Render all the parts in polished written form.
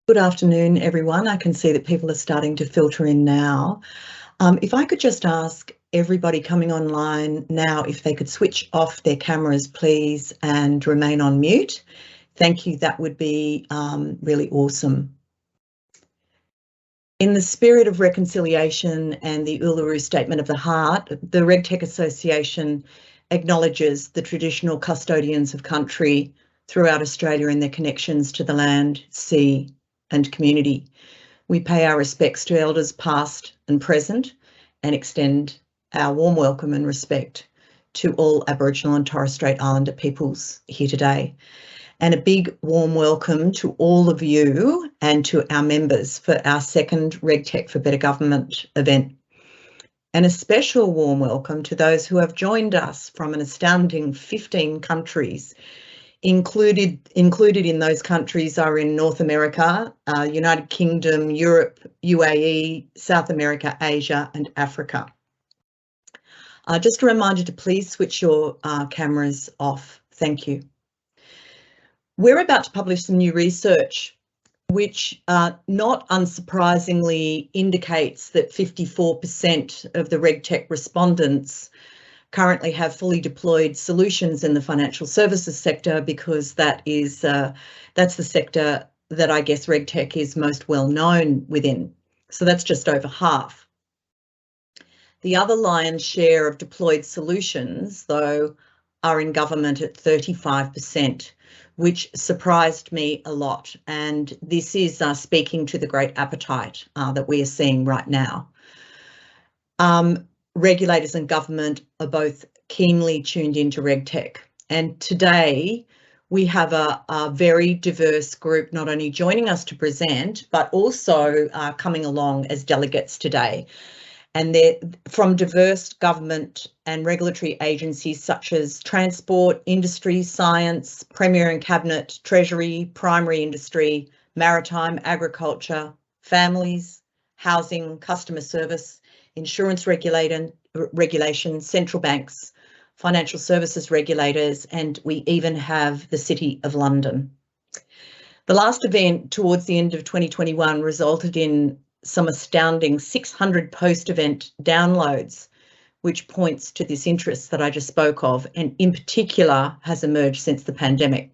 Good afternoon, everyone. I can see that people are starting to filter in now. If I could just ask everybody coming online now if they could switch off their cameras, please, and remain on mute. Thank you. That would be really awesome. In the spirit of reconciliation and the Uluru Statement of the Heart, the RegTech Association acknowledges the traditional custodians of country throughout Australia and their connections to the land, sea, and community. We pay our respects to elders past and present and extend our warm welcome and respect to all Aboriginal and Torres Strait Islander peoples here today. And a big warm welcome to all of you and to our members for our second RegTech for Better Government event. And a special warm welcome to those who have joined us from an astounding 15 countries. Included in those countries are in North America, United Kingdom, Europe, UAE, South America, Asia and Africa. Just a reminder to please switch your cameras off. Thank you. We're about to publish some new research which not unsurprisingly indicates that 54% of the RegTech respondents currently have fully deployed solutions in the financial services sector, because that's the sector that I guess RegTech is most well known within. So that's just over half. The other lion's share of deployed solutions, though, are in government at 35%, which surprised me a lot. And this is speaking to the great appetite that we are seeing right now. Regulators and government are both keenly tuned into RegTech. And today we have a very diverse group not only joining us to present, but also coming along as delegates today. And they're from diverse government and regulatory agencies such as transport, industry, science, Premier and Cabinet, Treasury, primary industry, maritime, agriculture, families, housing, customer service, insurance regulation, central banks, financial services regulators, and we even have the City of London. The last event towards the end of 2021 resulted in some astounding 600 post-event downloads, which points to this interest that I just spoke of, and in particular has emerged since the pandemic.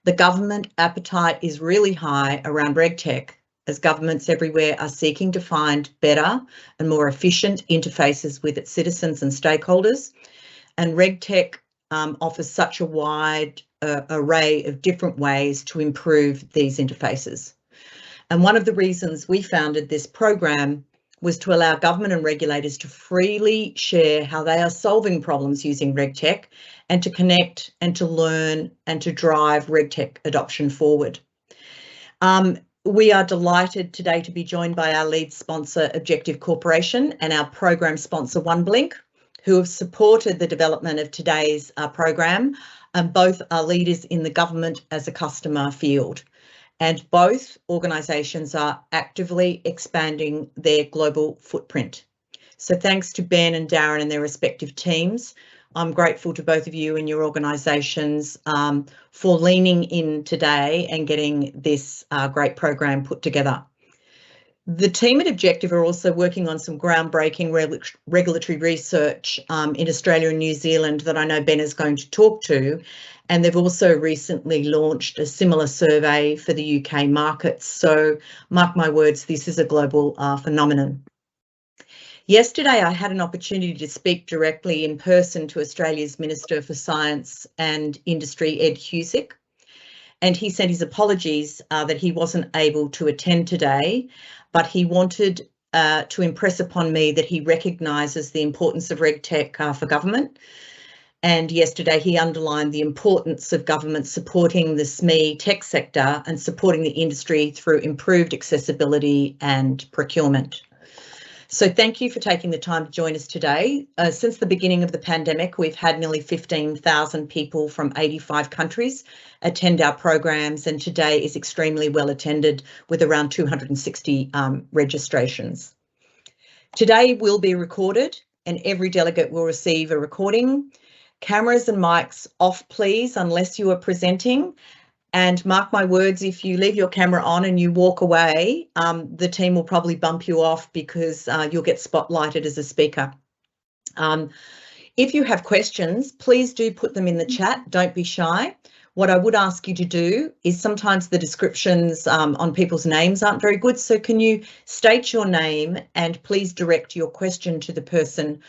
The government appetite is really high around RegTech, as governments everywhere are seeking to find better and more efficient interfaces with its citizens and stakeholders. And RegTech offers such a wide array of different ways to improve these interfaces. And one of the reasons we founded this program was to allow government and regulators to freely share how they are solving problems using RegTech, and to connect and to learn and to drive RegTech adoption forward. We are delighted today to be joined by our lead sponsor, Objective Corporation, and our program sponsor, OneBlink, who have supported the development of today's program, and both are leaders in the government as a customer field. And both organisations are actively expanding their global footprint. So thanks to Ben and Darren and their respective teams. I'm grateful to both of you and your organisations for leaning in today and getting this great program put together. The team at Objective are also working on some groundbreaking regulatory research in Australia and New Zealand that I know Ben is going to talk to. And they've also recently launched a similar survey for the UK markets. So mark my words, this is a global phenomenon. Yesterday, I had an opportunity to speak directly in person to Australia's Minister for Science and Industry, Ed Husic, and he sent his apologies that he wasn't able to attend today, but he wanted to impress upon me that he recognises the importance of RegTech for government. And yesterday he underlined the importance of government supporting the SME tech sector and supporting the industry through improved accessibility and procurement. So thank you for taking the time to join us today. Since the beginning of the pandemic, we've had nearly 15,000 people from 85 countries attend our programs, and today is extremely well attended with around 260 registrations. Today will be recorded and every delegate will receive a recording. Cameras and mics off, please, unless you are presenting. And mark my words, if you leave your camera on and you walk away, the team will probably bump you off because you'll get spotlighted as a speaker. If you have questions, please do put them in the chat. Don't be shy. What I would ask you to do is sometimes the descriptions on people's names aren't very good. So can you state your name and please direct your question to the person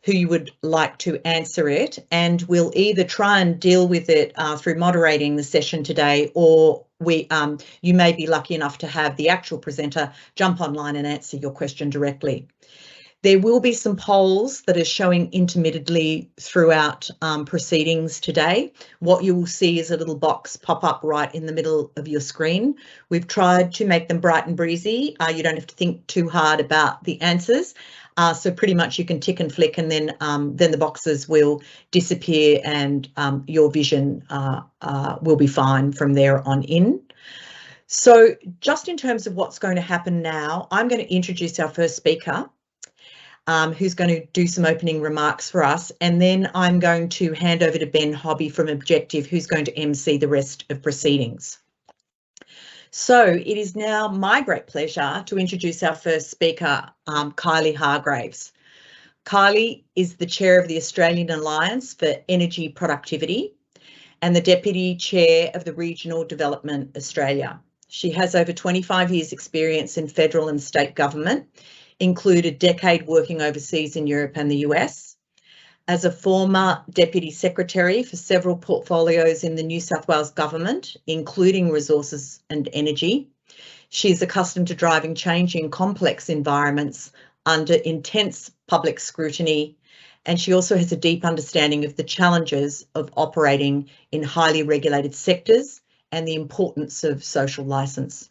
who you would like to answer it, and we'll either try and deal with it through moderating the session today, or you may be lucky enough to have the actual presenter jump online and answer your question directly. There will be some polls that are showing intermittently throughout proceedings today. What you will see is a little box pop up right in the middle of your screen. We've tried to make them bright and breezy. You don't have to think too hard about the answers. So pretty much you can tick and flick, and then the boxes will disappear and your vision will be fine from there on in. So just in terms of what's going to happen now, I'm going to introduce our first speaker, who's going to do some opening remarks for us, and then I'm going to hand over to Ben Hobby from Objective, who's going to MC the rest of proceedings. So it is now my great pleasure to introduce our first speaker, Kylie Hargreaves. Kylie is the chair of the Australian Alliance for Energy Productivity and the Deputy Chair of the Regional Development Australia. She has over 25 years experience in federal and state government, include a decade working overseas in Europe and the US. As a former Deputy Secretary for several portfolios in the New South Wales Government, including resources and energy, she is accustomed to driving change in complex environments under intense public scrutiny, and she also has a deep understanding of the challenges of operating in highly regulated sectors and the importance of social licence.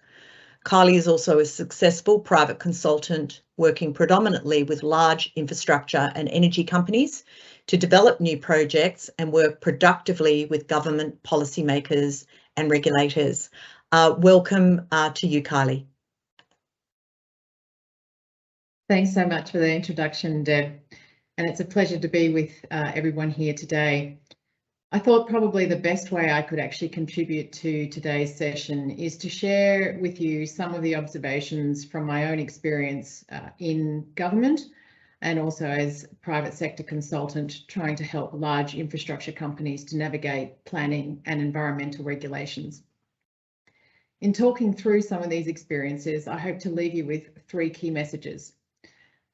Kylie is also a successful private consultant working predominantly with large infrastructure and energy companies to develop new projects and work productively with government policymakers and regulators. Welcome to you, Kylie. Thanks so much for the introduction, Deb, and it's a pleasure to be with everyone here today. I thought probably the best way I could actually contribute to today's session is to share with you some of the observations from my own experience in government and also as private sector consultant trying to help large infrastructure companies to navigate planning and environmental regulations. In talking through some of these experiences, I hope to leave you with three key messages.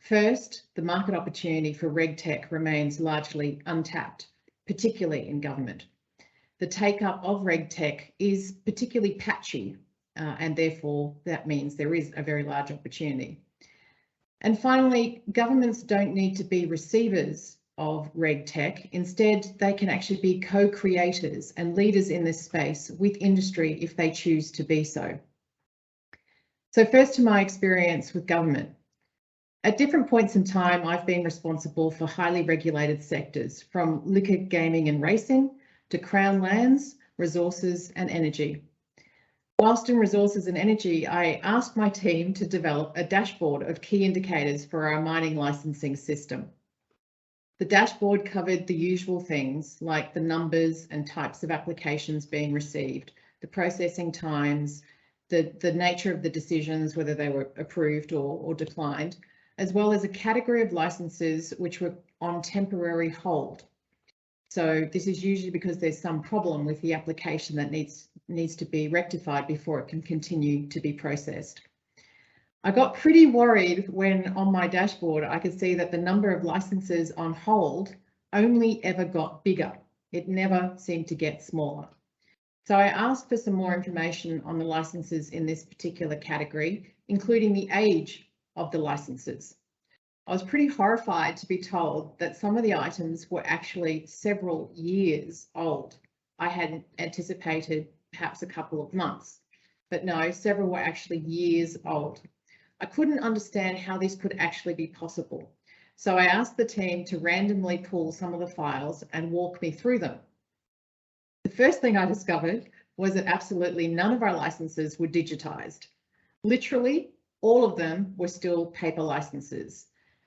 First, the market opportunity for RegTech remains largely untapped, particularly in government. The take-up of RegTech is particularly patchy, and therefore that means there is a very large opportunity. And finally, governments don't need to be receivers of RegTech. Instead, they can actually be co-creators and leaders in this space with industry if they choose to be so. So first, to my experience with government. At different points in time, I've been responsible for highly regulated sectors, from liquor, gaming and racing to Crown lands, resources and energy. Whilst in resources and energy, I asked my team to develop a dashboard of key indicators for our mining licensing system. The dashboard covered the usual things like the numbers and types of applications being received, the processing times, the nature of the decisions, whether they were approved or declined, as well as a category of licenses which were on temporary hold. So this is usually because there's some problem with the application that needs to be rectified before it can continue to be processed. I got pretty worried when on my dashboard I could see that the number of licenses on hold only ever got bigger. It never seemed to get smaller. So I asked for some more information on the licenses in this particular category, including the age of the licenses. I was pretty horrified to be told that some of the items were actually several years old. I had anticipated perhaps a couple of months, but no, several were actually years old. I couldn't understand how this could actually be possible. So I asked the team to randomly pull some of the files and walk me through them. The first thing I discovered was that absolutely none of our licenses were digitized. Literally, all of them were still paper licenses.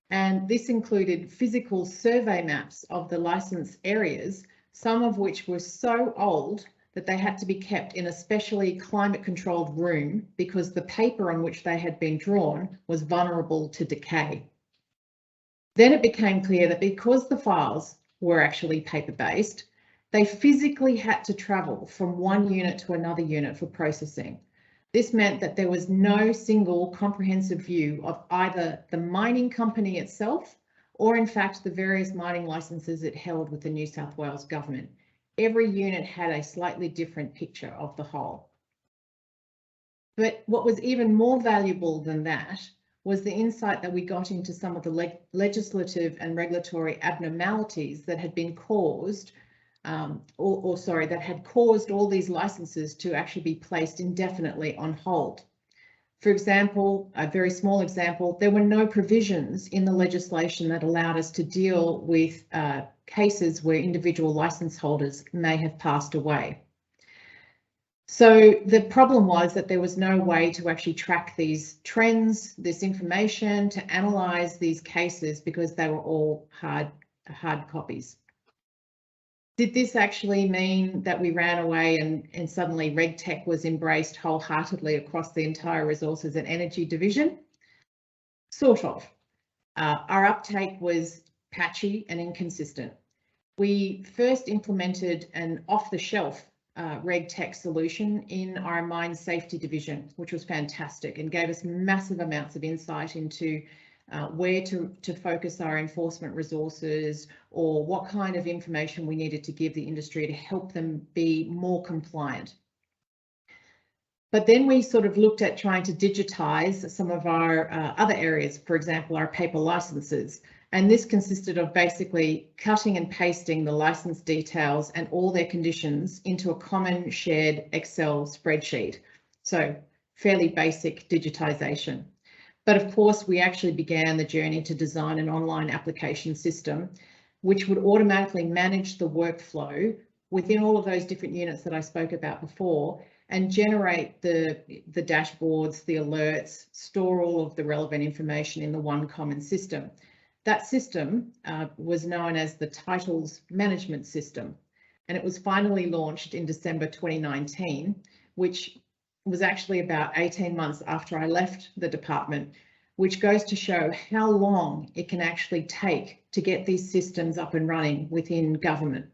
And this included physical survey maps of the license areas, some of which were so old that they had to be kept in a specially climate-controlled room because the paper on which they had been drawn was vulnerable to decay. Then it became clear that because the files were actually paper-based, they physically had to travel from one unit to another unit for processing. This meant that there was no single comprehensive view of either the mining company itself or in fact the various mining licenses it held with the New South Wales government. Every unit had a slightly different picture of the whole. But what was even more valuable than that was the insight that we got into some of the legislative and regulatory abnormalities that had been caused, that had caused all these licenses to actually be placed indefinitely on hold. For example, a very small example, there were no provisions in the legislation that allowed us to deal with cases where individual license holders may have passed away. So the problem was that there was no way to actually track these trends, this information, to analyse these cases because they were all hard copies. Did this actually mean that we ran away and suddenly RegTech was embraced wholeheartedly across the entire resources and energy division? Sort of. Our uptake was patchy and inconsistent. We first implemented an off-the-shelf RegTech solution in our mine safety division, which was fantastic and gave us massive amounts of insight into where to focus our enforcement resources or what kind of information we needed to give the industry to help them be more compliant. But then we sort of looked at trying to digitise some of our other areas, for example, our paper licenses. And this consisted of basically cutting and pasting the license details and all their conditions into a common shared Excel spreadsheet. So fairly basic digitisation. But of course, we actually began the journey to design an online application system, which would automatically manage the workflow within all of those different units that I spoke about before and generate the dashboards, the alerts, store all of the relevant information in the one common system. That system was known as the Titles Management System, and it was finally launched in December 2019, which was actually about 18 months after I left the department, which goes to show how long it can actually take to get these systems up and running within government.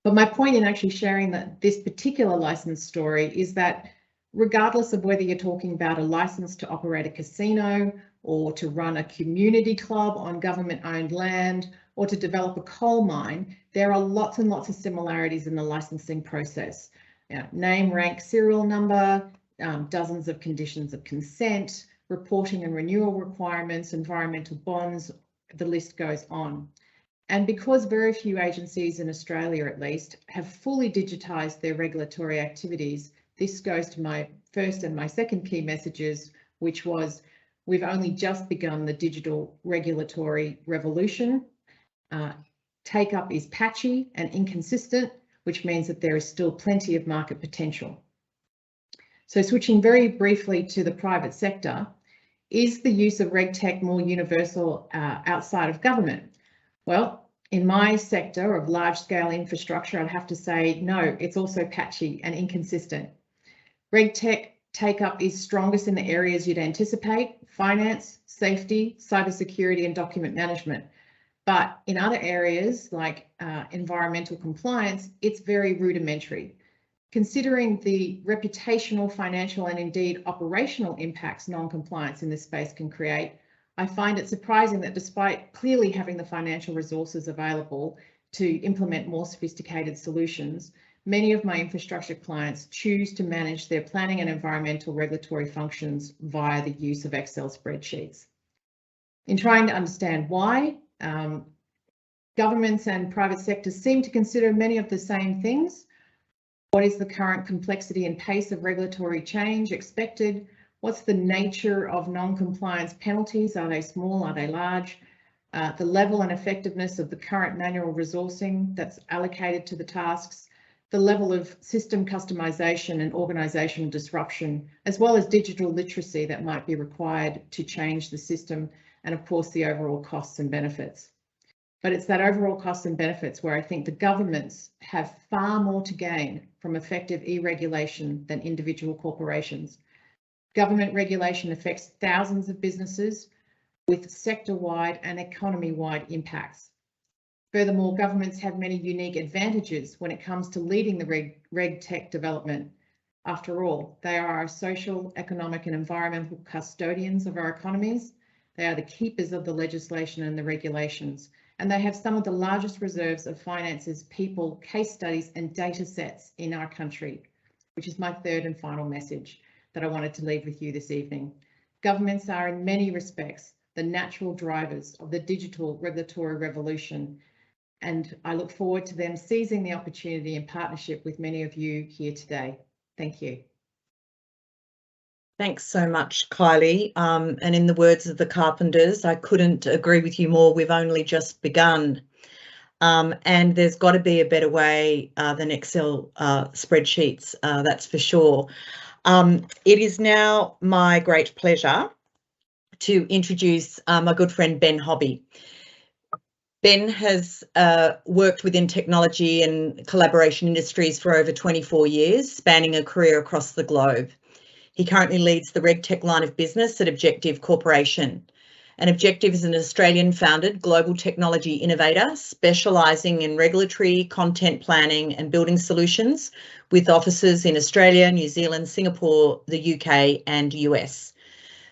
But my point in actually sharing this particular license story is that regardless of whether you're talking about a license to operate a casino or to run a community club on government-owned land or to develop a coal mine, there are lots and lots of similarities in the licensing process. Name, rank, serial number, dozens of conditions of consent, reporting and renewal requirements, environmental bonds, the list goes on. And because very few agencies in Australia, at least, have fully digitised their regulatory activities, this goes to my first and my second key messages, which was we've only just begun the digital regulatory revolution. Take-up is patchy and inconsistent, which means that there is still plenty of market potential. So switching very briefly to the private sector, is the use of RegTech more universal outside of government? Well, in my sector of large-scale infrastructure, I'd have to say no, it's also patchy and inconsistent. RegTech take-up is strongest in the areas you'd anticipate: finance, safety, cybersecurity, and document management. But in other areas like environmental compliance, it's very rudimentary. Considering the reputational, financial, and indeed operational impacts non-compliance in this space can create, I find it surprising that despite clearly having the financial resources available to implement more sophisticated solutions, many of my infrastructure clients choose to manage their planning and environmental regulatory functions via the use of Excel spreadsheets. In trying to understand why, governments and private sectors seem to consider many of the same things. What is the current complexity and pace of regulatory change expected? What's the nature of non-compliance penalties? Are they small? Are they large? The level and effectiveness of the current manual resourcing that's allocated to the tasks, the level of system customization and organisational disruption, as well as digital literacy that might be required to change the system, and of course the overall costs and benefits. But it's that overall costs and benefits where I think the governments have far more to gain from effective e-regulation than individual corporations. Government regulation affects thousands of businesses with sector-wide and economy-wide impacts. Furthermore, governments have many unique advantages when it comes to leading the RegTech development. After all, they are our social, economic and environmental custodians of our economies. They are the keepers of the legislation and the regulations, and they have some of the largest reserves of finances, people, case studies and data sets in our country, which is my third and final message that I wanted to leave with you this evening. Governments are in many respects the natural drivers of the digital regulatory revolution, and I look forward to them seizing the opportunity in partnership with many of you here today. Thank you. Thanks so much, Kylie. And in the words of the Carpenters, I couldn't agree with you more. We've only just begun. And there's got to be a better way than Excel spreadsheets, that's for sure. It is now my great pleasure to introduce my good friend Ben Hobby. Ben has worked within technology and collaboration industries for over 24 years, spanning a career across the globe. He currently leads the RegTech line of business at Objective Corporation. And Objective is an Australian-founded global technology innovator specialising in regulatory, content planning and building solutions with offices in Australia, New Zealand, Singapore, the UK and US.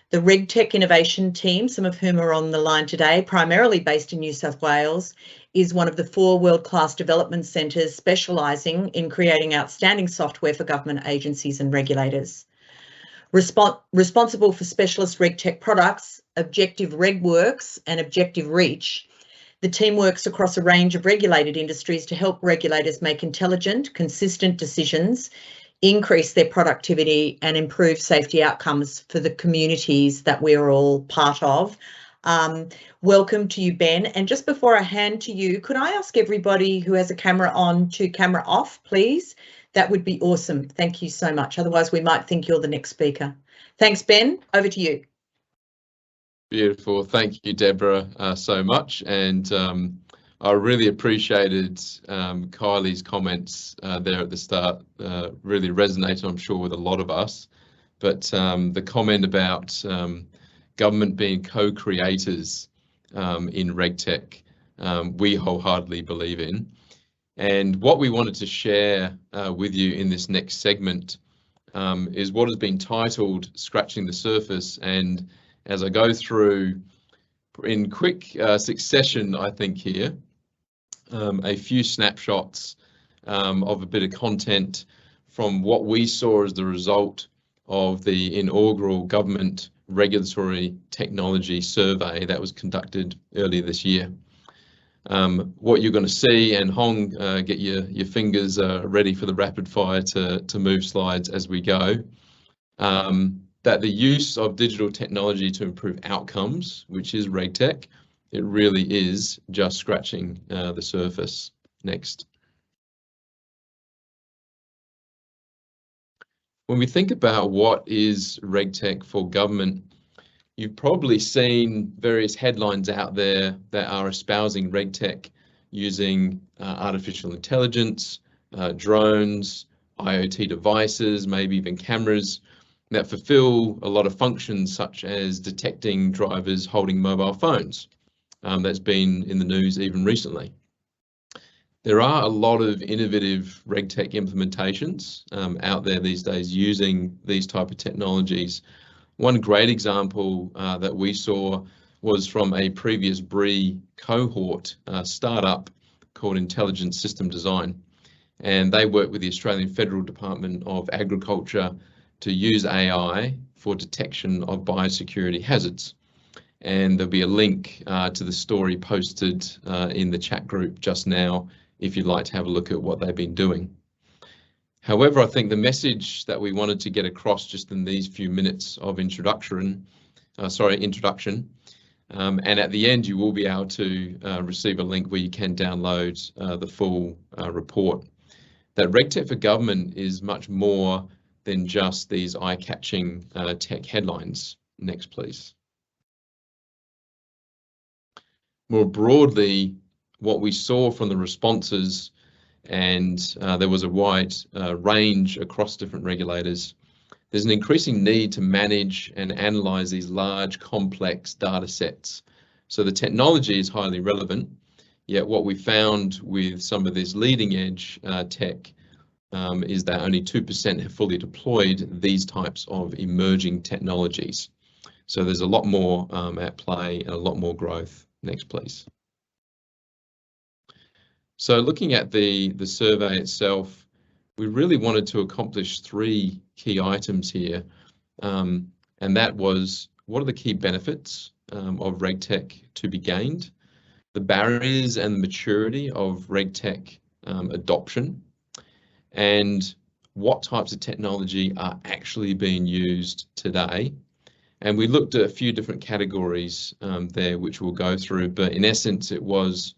The RegTech innovation team, some of whom are on the line today, primarily based in New South Wales, is one of the 4 world-class development centres specialising in creating outstanding software for government agencies and regulators. Responsible for specialist RegTech products, Objective RegWorks and Objective Reach, the team works across a range of regulated industries to help regulators make intelligent, consistent decisions, increase their productivity and improve safety outcomes for the communities that we're all part of. Welcome to you, Ben. And just before I hand to you, could I ask everybody who has a camera on to camera off, please? That would be awesome. Thank you so much. Otherwise, we might think you're the next speaker. Thanks, Ben. Over to you. Beautiful. Thank you, Deborah, so much. And I really appreciated Kylie's comments there at the start. Really resonated, I'm sure, with a lot of us. But the comment about government being co-creators in RegTech, we wholeheartedly believe in. And what we wanted to share with you in this next segment is what has been titled Scratching the Surface. And as I go through in quick succession, I think here, a few snapshots of a bit of content from what we saw as the result of the inaugural government regulatory technology survey that was conducted earlier this year. What you're going to see, and Hong, get your fingers ready for the rapid fire to move slides as we go, that the use of digital technology to improve outcomes, which is RegTech, it really is just scratching the surface. Next. When we think about what is RegTech for government, you've probably seen various headlines out there that are espousing RegTech using artificial intelligence, drones, IoT devices, maybe even cameras that fulfill a lot of functions such as detecting drivers holding mobile phones. That's been in the news even recently. There are a lot of innovative RegTech implementations out there these days using these type of technologies. One great example that we saw was from a previous BRI cohort startup called Intelligent System Design. And they work with the Australian Federal Department of Agriculture to use AI for detection of biosecurity hazards. And there'll be a link to the story posted in the chat group just now if you'd like to have a look at what they've been doing. However, I think the message that we wanted to get across just in these few minutes of introduction, and at the end you will be able to receive a link where you can download the full report, that RegTech for government is much more than just these eye-catching tech headlines. Next, please. More broadly, what we saw from the responses, and there was a wide range across different regulators, there's an increasing need to manage and analyze these large, complex data sets. So the technology is highly relevant, yet what we found with some of this leading edge tech is that only 2% have fully deployed these types of emerging technologies. So there's a lot more at play and a lot more growth. Next, please. So looking at the survey itself, we really wanted to accomplish 3 key items here. And that was, what are the key benefits of RegTech to be gained? The barriers and the maturity of RegTech adoption, and what types of technology are actually being used today. And we looked at a few different categories there, which we'll go through, but in essence, it was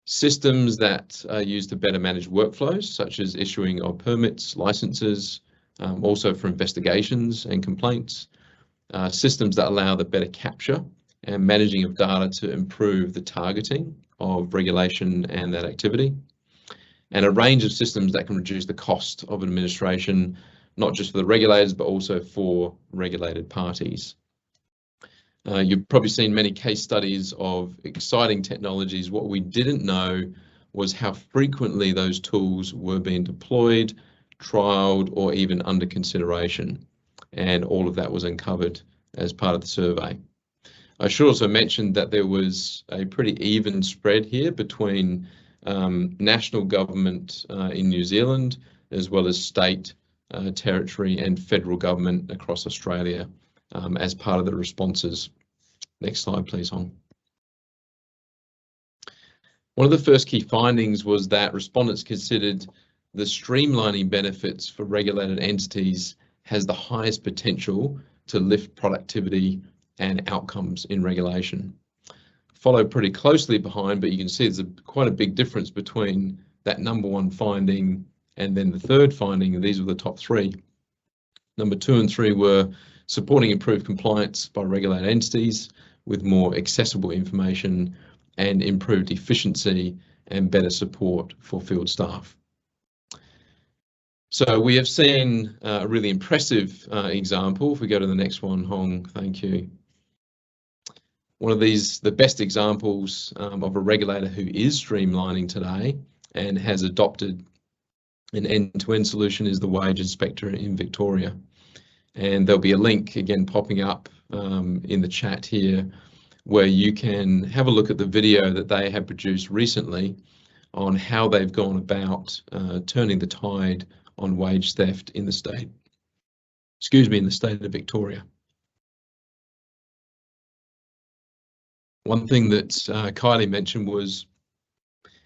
systems that are used to better manage workflows, such as issuing of permits, licenses, also for investigations and complaints, systems that allow the better capture and managing of data to improve the targeting of regulation and that activity, and a range of systems that can reduce the cost of administration, not just for the regulators, but also for regulated parties. You've probably seen many case studies of exciting technologies. What we didn't know was how frequently those tools were being deployed, trialed, or even under consideration. And all of that was uncovered as part of the survey. I should also mention that there was a pretty even spread here between national government in New Zealand, as well as state, territory, and federal government across Australia as part of the responses. Next slide, please, Hong. One of the first key findings was that respondents considered the streamlining benefits for regulated entities has the highest potential to lift productivity and outcomes in regulation. Followed pretty closely behind, but you can see there's quite a big difference between that number 1 finding and then the third finding. These were the top 3. Number 2 and 3 were supporting improved compliance by regulated entities with more accessible information and improved efficiency and better support for field staff. So we have seen a really impressive example. If we go to the next one, Hong, thank you. One of these, the best examples of a regulator who is streamlining today and has adopted an end-to-end solution is the Wage Inspector in Victoria. And there'll be a link again popping up in the chat here where you can have a look at the video that they have produced recently on how they've gone about turning the tide on wage theft in the state, in the state of Victoria. One thing that Kylie mentioned was,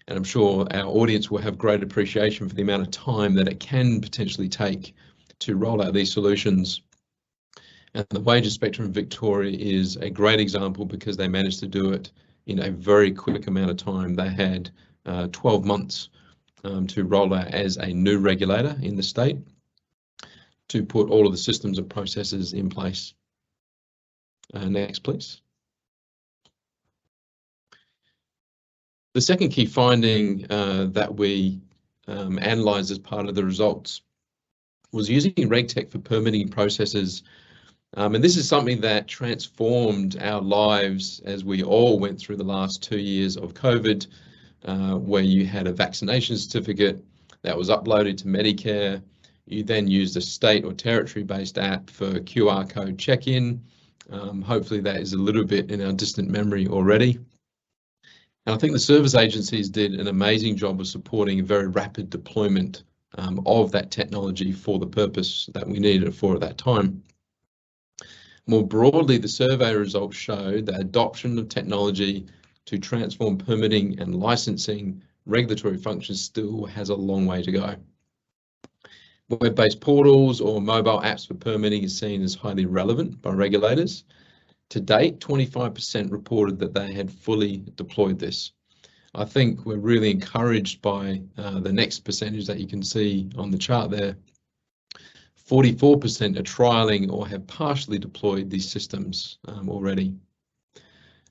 and I'm sure our audience will have great appreciation for the amount of time that it can potentially take to roll out these solutions. And the Wage Inspector in Victoria is a great example because they managed to do it in a very quick amount of time. They had 12 months to roll out as a new regulator in the state to put all of the systems and processes in place. Next, please. The second key finding that we analysed as part of the results was using RegTech for permitting processes. And this is something that transformed our lives as we all went through the last 2 years of COVID, where you had a vaccination certificate that was uploaded to Medicare. You then used a state or territory-based app for QR code check-in. Hopefully that is a little bit in our distant memory already. And I think the service agencies did an amazing job of supporting a very rapid deployment of that technology for the purpose that we needed it for at that time. More broadly, the survey results showed that adoption of technology to transform permitting and licensing regulatory functions still has a long way to go. Web-based portals or mobile apps for permitting is seen as highly relevant by regulators. To date, 25% reported that they had fully deployed this. I think we're really encouraged by the next percentage that you can see on the chart there. 44% are trialling or have partially deployed these systems already.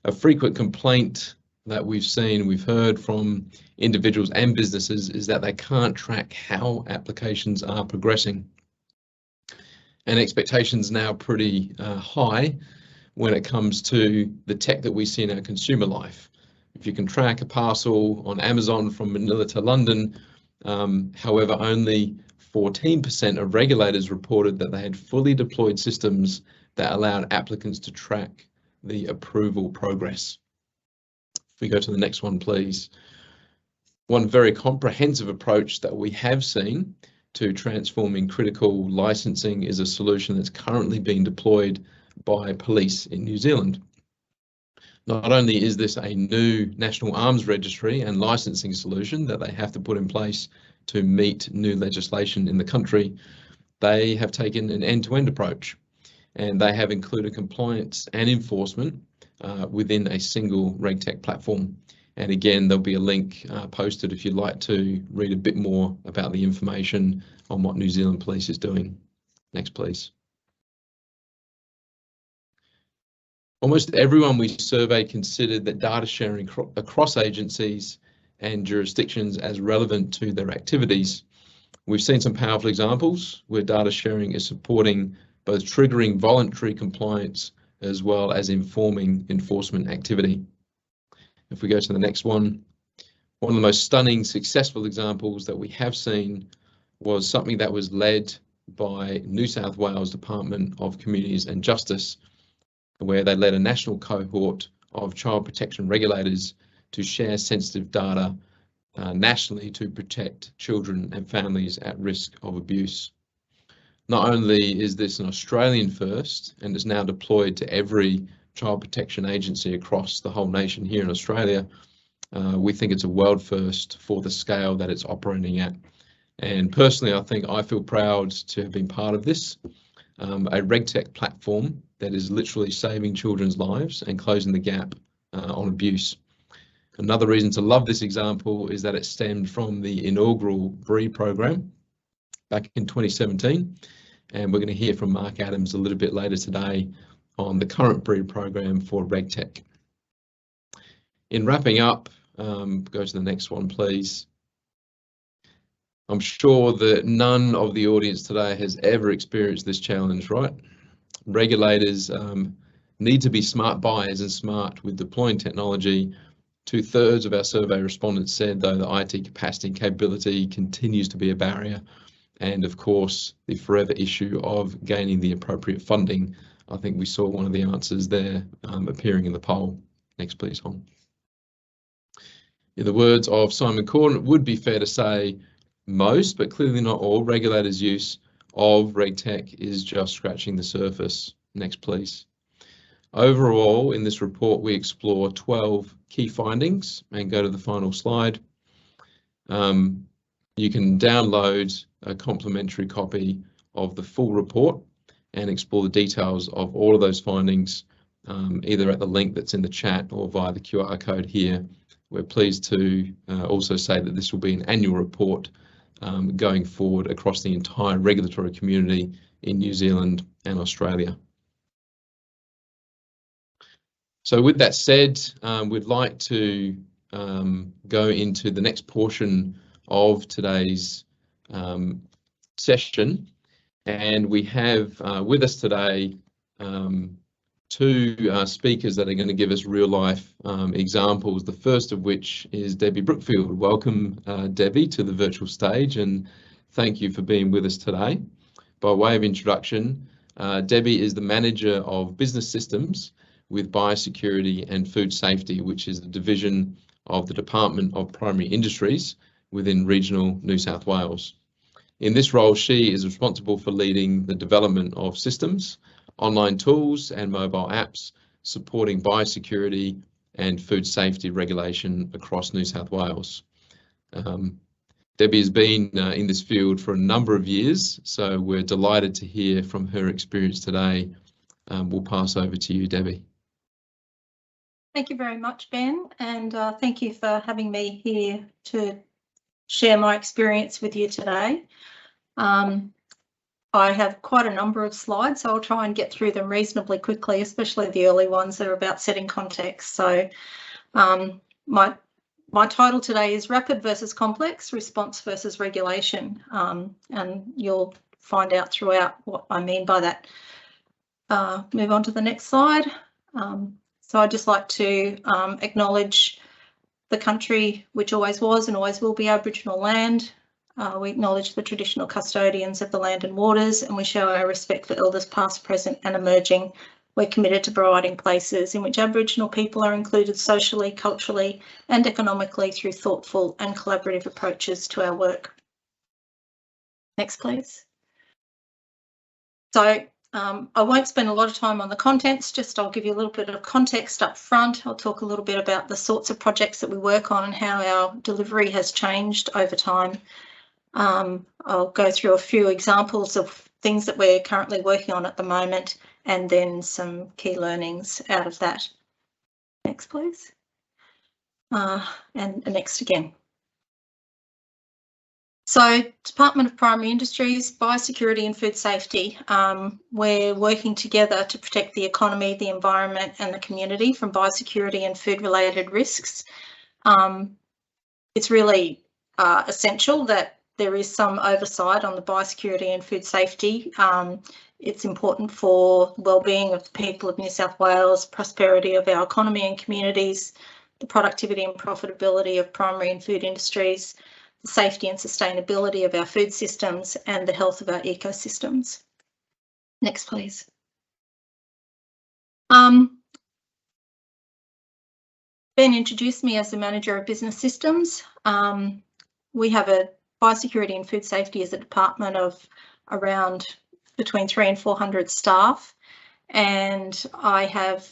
A frequent complaint that we've heard from individuals and businesses is that they can't track how applications are progressing. And expectations now pretty high when it comes to the tech that we see in our consumer life. If you can track a parcel on Amazon from Manila to London, however, only 14% of regulators reported that they had fully deployed systems that allowed applicants to track the approval progress. If we go to the next one, please. One very comprehensive approach that we have seen to transforming critical licensing is a solution that's currently being deployed by police in New Zealand. Not only is this a new national arms registry and licensing solution that they have to put in place to meet new legislation in the country, they have taken an end-to-end approach, and they have included compliance and enforcement within a single RegTech platform. And again, there'll be a link posted if you'd like to read a bit more about the information on what New Zealand Police is doing. Next, please. Almost everyone we surveyed considered that data sharing across agencies and jurisdictions as relevant to their activities. We've seen some powerful examples where data sharing is supporting both triggering voluntary compliance as well as informing enforcement activity. If we go to the next one of the most stunning successful examples that we have seen was something that was led by New South Wales Department of Communities and Justice, where they led a national cohort of child protection regulators to share sensitive data nationally to protect children and families at risk of abuse. Not only is this an Australian first and is now deployed to every child protection agency across the whole nation here in Australia, we think it's a world first for the scale that it's operating at. And personally, I feel proud to have been part of this, a RegTech platform that is literally saving children's lives and closing the gap on abuse. Another reason to love this example is that it stemmed from the inaugural BREE program back in 2017. And we're going to hear from Mark Adams a little bit later today on the current BREE program for RegTech. In wrapping up, go to the next one, please. I'm sure that none of the audience today has ever experienced this challenge, right? Regulators need to be smart buyers and smart with deploying technology. 2/3 of our survey respondents said, though, the IT capacity and capability continues to be a barrier. And of course, the forever issue of gaining the appropriate funding. I think we saw one of the answers there appearing in the poll. Next, please, Hong. In the words of Simon Corden, it would be fair to say most, but clearly not all, regulators' use of RegTech is just scratching the surface. Next, please. Overall, in this report, we explore 12 key findings and go to the final slide. You can download a complimentary copy of the full report and explore the details of all of those findings, either at the link that's in the chat or via the QR code here. We're pleased to also say that this will be an annual report going forward across the entire regulatory community in New Zealand and Australia. So with that said, we'd like to go into the next portion of today's session, and we have with us today two speakers that are going to give us real life examples, the first of which is Debbie Brookfield. Welcome, Debbie, to the virtual stage, and thank you for being with us today. By way of introduction, Debbie is the Manager of Business Systems with Biosecurity and Food Safety, which is the division of the Department of Primary Industries within regional New South Wales. In this role, she is responsible for leading the development of systems, online tools and mobile apps, supporting biosecurity and food safety regulation across New South Wales. Debbie has been in this field for a number of years, so we're delighted to hear from her experience today. We'll pass over to you, Debbie. Thank you very much, Ben, and thank you for having me here to share my experience with you today. I have quite a number of slides, so I'll try and get through them reasonably quickly, especially the early ones that are about setting context. So my title today is Rapid versus Complex, Response versus Regulation, and you'll find out throughout what I mean by that. Move on to the next slide. So I'd just like to acknowledge the country which always was and always will be Aboriginal land. We acknowledge the traditional custodians of the land and waters, and we show our respect for elders past, present and emerging. We're committed to providing places in which Aboriginal people are included socially, culturally and economically through thoughtful and collaborative approaches to our work. Next, please. So I won't spend a lot of time on the contents, just I'll give you a little bit of context up front. I'll talk a little bit about the sorts of projects that we work on and how our delivery has changed over time. I'll go through a few examples of things that we're currently working on at the moment and then some key learnings out of that. Next, please. And next again. So, Department of Primary Industries, Biosecurity and Food Safety. We're working together to protect the economy, the environment and the community from biosecurity and food-related risks. It's really essential that there is some oversight on the biosecurity and food safety. It's important for well-being of the people of New South Wales, prosperity of our economy and communities, the productivity and profitability of primary and food industries, the safety and sustainability of our food systems and the health of our ecosystems. Next, please. Ben introduced me as the Manager of Business Systems. We have a biosecurity and food safety as a department of around between 300 and 400 staff, and I have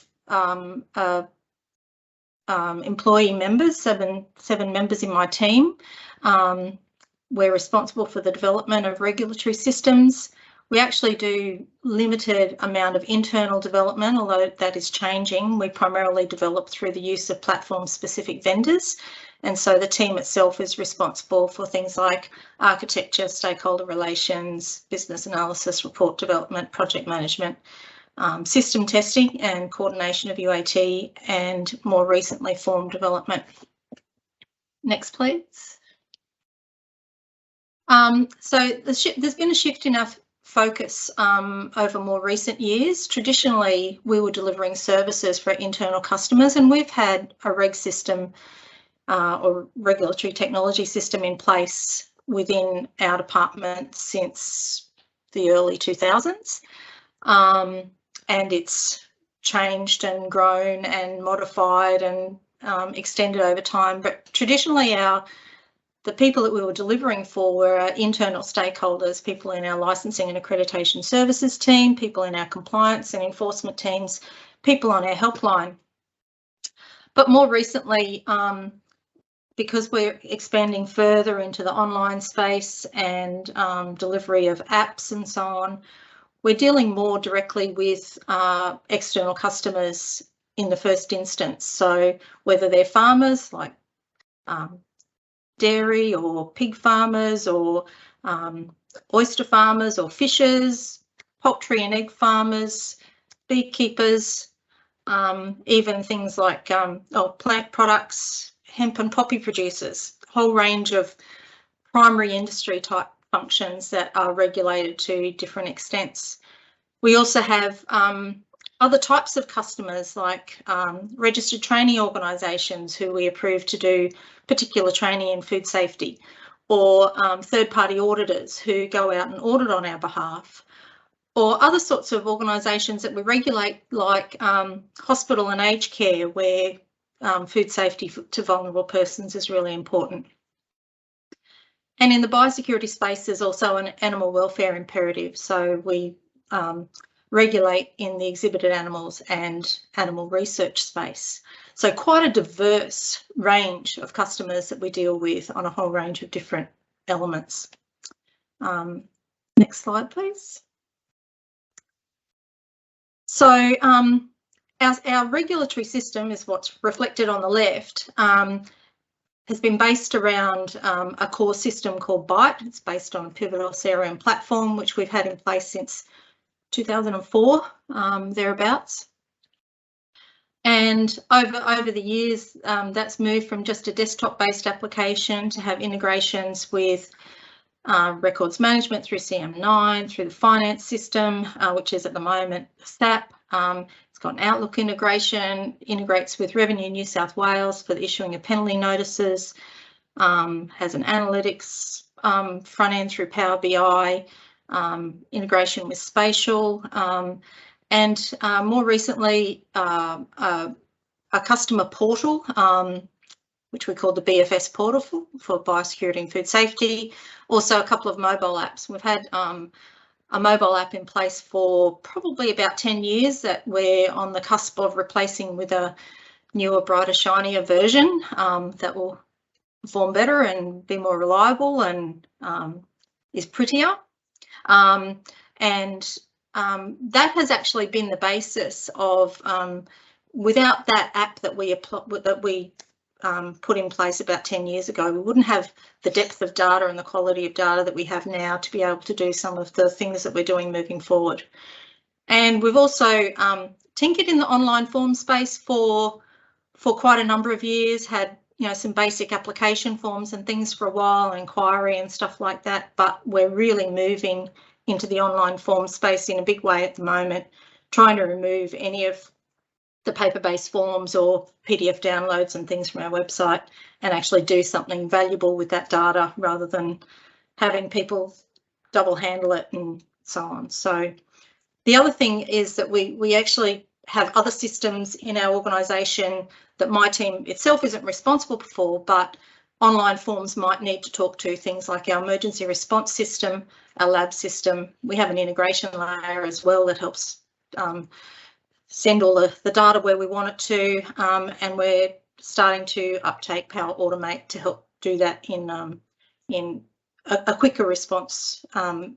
employee members, seven members in my team. We're responsible for the development of regulatory systems. We actually do limited amount of internal development, although that is changing. We primarily develop through the use of platform-specific vendors, and so the team itself is responsible for things like architecture, stakeholder relations, business analysis, report development, project management, system testing and coordination of UAT, and more recently form development. Next, please. So there's been a shift in our focus over more recent years. Traditionally, we were delivering services for internal customers, and we've had a reg system or regulatory technology system in place within our department since the early 2000s. And it's changed and grown and modified and extended over time. But traditionally, the people that we were delivering for were our internal stakeholders, people in our licensing and accreditation services team, people in our compliance and enforcement teams, people on our helpline. But more recently, because we're expanding further into the online space and delivery of apps and so on, we're dealing more directly with external customers in the first instance. So whether they're farmers like dairy or pig farmers or oyster farmers or fishers, poultry and egg farmers, beekeepers, even things like plant products, hemp and poppy producers, a whole range of primary industry type functions that are regulated to different extents. We also have other types of customers like registered training organisations who we approve to do particular training in food safety, or third-party auditors who go out and audit on our behalf, or other sorts of organisations that we regulate like hospital and aged care, where food safety to vulnerable persons is really important. And in the biosecurity space, there's also an animal welfare imperative. So we regulate in the exhibited animals and animal research space. So quite a diverse range of customers that we deal with on a whole range of different elements. Next slide, please. So our regulatory system is what's reflected on the left. Has been based around a core system called BITE. It's based on a pivotal CRM platform, which we've had in place since 2004, thereabouts. And over the years, that's moved from just a desktop-based application to have integrations with records management through CM9, through the finance system, which is at the moment SAP. It's got an Outlook integration, integrates with Revenue New South Wales for the issuing of penalty notices, has an analytics front end through Power BI, integration with Spatial, and more recently a customer portal, which we call the BFS portal for biosecurity and food safety. Also a couple of mobile apps. We've had a mobile app in place for probably about 10 years that we're on the cusp of replacing with a newer, brighter, shinier version that will perform better and be more reliable and is prettier. That has actually been the basis of, without that app that we put in place about 10 years ago, we wouldn't have the depth of data and the quality of data that we have now to be able to do some of the things that we're doing moving forward. And we've also tinkered in the online form space for quite a number of years, had some basic application forms and things for a while, inquiry and stuff like that, but we're really moving into the online form space in a big way at the moment, trying to remove any of the paper-based forms or PDF downloads and things from our website and actually do something valuable with that data rather than having people double handle it and so on. So the other thing is that we actually have other systems in our organisation that my team itself isn't responsible for, but online forms might need to talk to, things like our emergency response system, our lab system. We have an integration layer as well that helps send all the data where we want it to, and we're starting to uptake Power Automate to help do that in a quicker response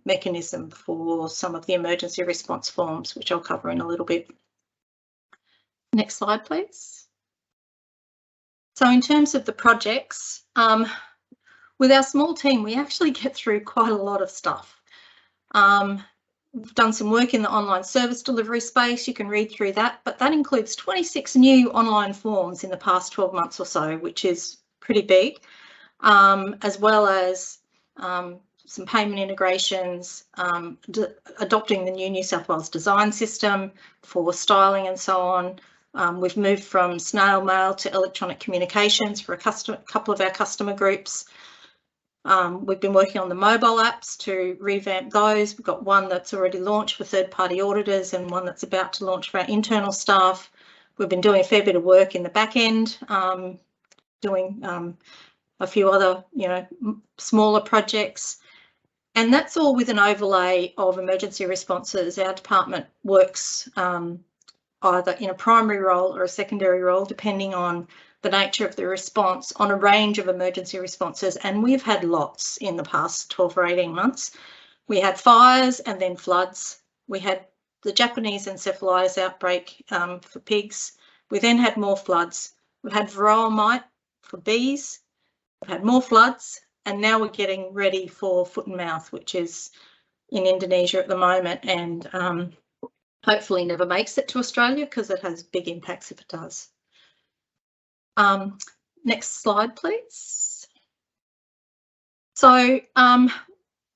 mechanism for some of the emergency response forms, which I'll cover in a little bit. Next slide, please. So in terms of the projects, with our small team, we actually get through quite a lot of stuff. We've done some work in the online service delivery space. You can read through that, but that includes 26 new online forms in the past 12 months or so, which is pretty big, as well as some payment integrations, adopting the new New South Wales design system for styling and so on. We've moved from snail mail to electronic communications for a couple of our customer groups. We've been working on the mobile apps to revamp those. We've got one that's already launched for third-party auditors and one that's about to launch for our internal staff. We've been doing a fair bit of work in the back end, doing a few other, smaller projects. And that's all with an overlay of emergency responses. Our department works either in a primary role or a secondary role, depending on the nature of the response, on a range of emergency responses, and we've had lots in the past 12 or 18 months. We had fires and then floods. We had the Japanese encephalitis outbreak for pigs. We then had more floods. We've had varroa mite for bees. We've had more floods, and now we're getting ready for foot and mouth, which is in Indonesia at the moment, and hopefully never makes it to Australia because it has big impacts if it does. Next slide, please. So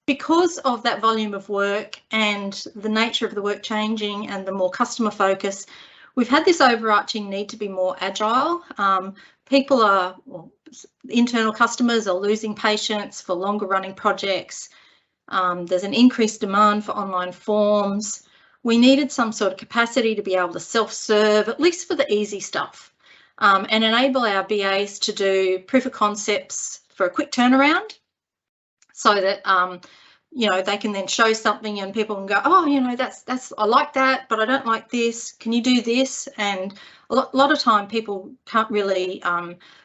because of that volume of work and the nature of the work changing and the more customer focus, we've had this overarching need to be more agile. Internal customers are losing patience for longer running projects. There's an increased demand for online forms. We needed some sort of capacity to be able to self-serve, at least for the easy stuff. And enable our BAs to do proof of concepts for a quick turnaround so that, they can then show something and people can go, oh, that's I like that, but I don't like this. Can you do this? And a lot of time people can't really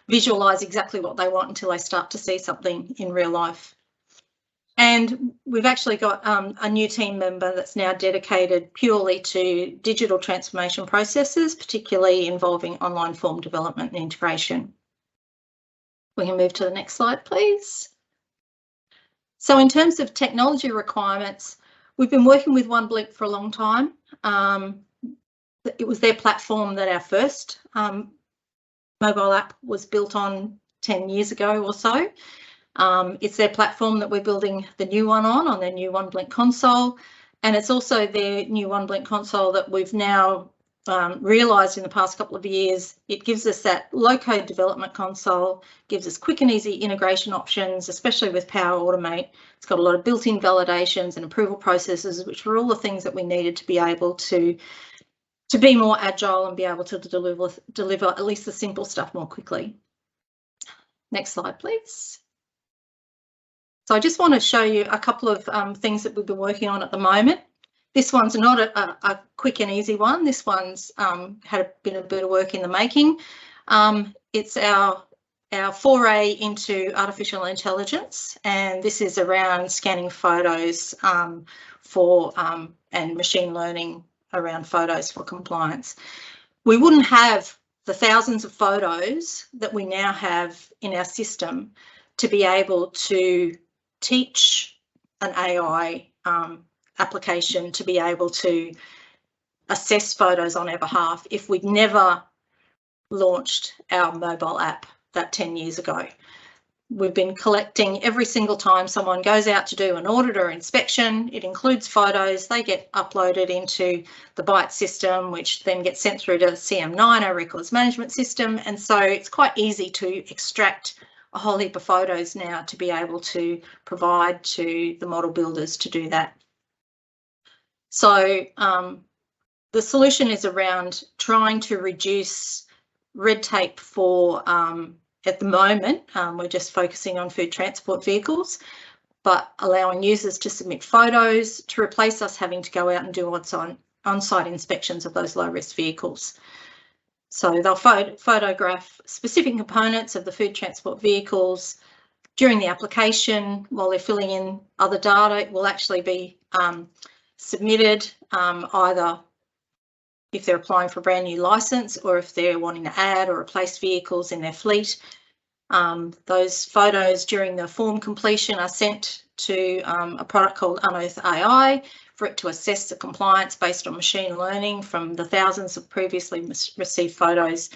visualize exactly what they want until they start to see something in real life. And we've actually got a new team member that's now dedicated purely to digital transformation processes, particularly involving online form development and integration. We can move to the next slide, please. So in terms of technology requirements, we've been working with OneBlink for a long time. it was their platform that our first mobile app was built on 10 years ago or so. It's their platform that we're building the new one on their new OneBlink console. And it's also their new OneBlink console that we've now realised in the past couple of years. It gives us that low-code development console, gives us quick and easy integration options, especially with Power Automate. It's got a lot of built-in validations and approval processes, which were all the things that we needed to be able to be more agile and be able to deliver at least the simple stuff more quickly. Next slide, please. So I just want to show you a couple of things that we've been working on at the moment. This one's not a quick and easy one. This one's had been a bit of work in the making. It's our foray into artificial intelligence, and this is around scanning photos and machine learning around photos for compliance. We wouldn't have the thousands of photos that we now have in our system to be able to teach an AI application to be able to assess photos on our behalf if we'd never launched our mobile app that 10 years ago. We've been collecting every single time someone goes out to do an audit or inspection. It includes photos. They get uploaded into the Byte system, which then gets sent through to CM9, our records management system. And so it's quite easy to extract a whole heap of photos now to be able to provide to the model builders to do that. So the solution is around trying to reduce red tape for, at the moment, we're just focusing on food transport vehicles, but allowing users to submit photos to replace us having to go out and do on-site inspections of those low-risk vehicles. So they'll photograph specific components of the food transport vehicles during the application. While they're filling in other data, it will actually be submitted either if they're applying for a brand new license or if they're wanting to add or replace vehicles in their fleet. Those photos during the form completion are sent to a product called Unearth AI for it to assess the compliance based on machine learning from the thousands of previously received photos.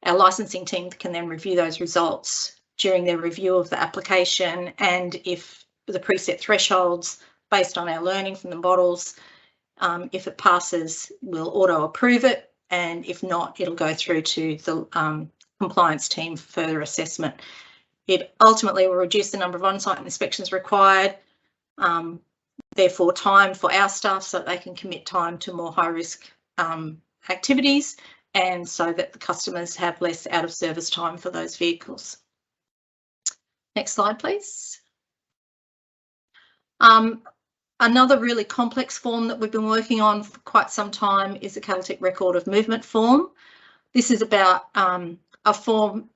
Our licensing team can then review those results during their review of the application, and if the preset thresholds based on our learning from the models, if it passes, we'll auto approve it, and if not, it'll go through to the compliance team for further assessment. It ultimately will reduce the number of on-site inspections required, therefore time for our staff so that they can commit time to more high-risk activities, and so that the customers have less out-of-service time for those vehicles. Next slide, please. Another really complex form that we've been working on for quite some time is a catalytic record of movement form. This is about a form,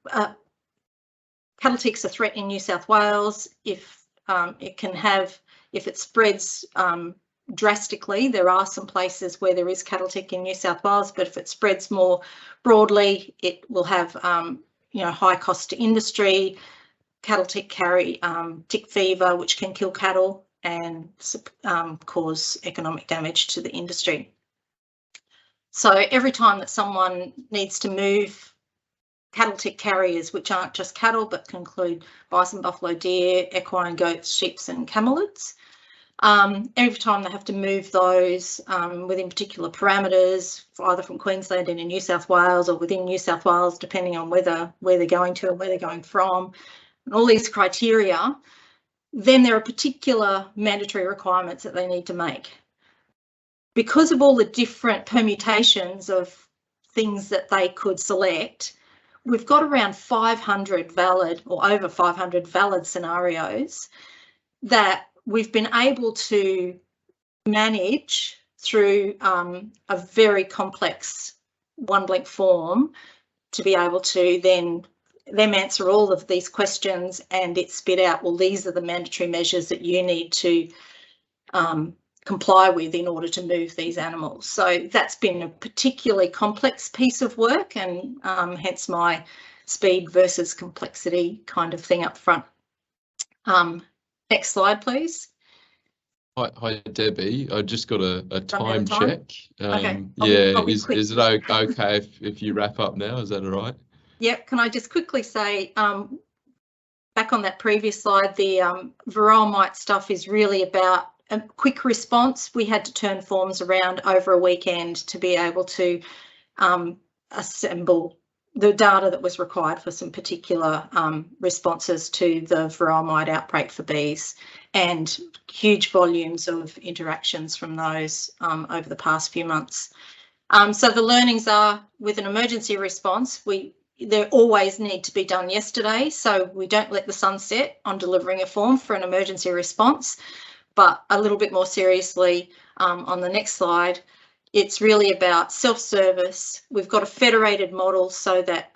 catalytic's a threat in New South Wales. If it spreads drastically, there are some places where there is catalytic in New South Wales, but if it spreads more broadly, it will have high cost to industry. Catalytic carry tick fever, which can kill cattle and cause economic damage to the industry. So every time that someone needs to move catalytic carriers, which aren't just cattle but can include bison, buffalo, deer, equine, goats, sheep and camelids, every time they have to move those within particular parameters, either from Queensland into New South Wales or within New South Wales, depending on where they're going to and where they're going from, and all these criteria, then there are particular mandatory requirements that they need to make. Because of all the different permutations of things that they could select, we've got around 500 valid or over 500 valid scenarios that we've been able to manage through a very complex OneBlink form to be able to then answer all of these questions, and it spit out, well, these are the mandatory measures that you need to comply with in order to move these animals. So that's been a particularly complex piece of work, and hence my speed versus complexity kind of thing up front. Next slide, please. Hi, Debbie. I just got a time time? check. Okay. Yeah, I'll be is quick. it okay if you wrap up now? Is that all right? Yep. Can I just quickly say, back on that previous slide, the Viralmite stuff is really about a quick response. We had to turn forms around over a weekend to be able to assemble the data that was required for some particular responses to the Viralmite outbreak for bees, and huge volumes of interactions from those over the past few months. So the learnings are, with an emergency response, they always need to be done yesterday, so we don't let the sun set on delivering a form for an emergency response. But a little bit more seriously, on the next slide, it's really about self-service. We've got a federated model so that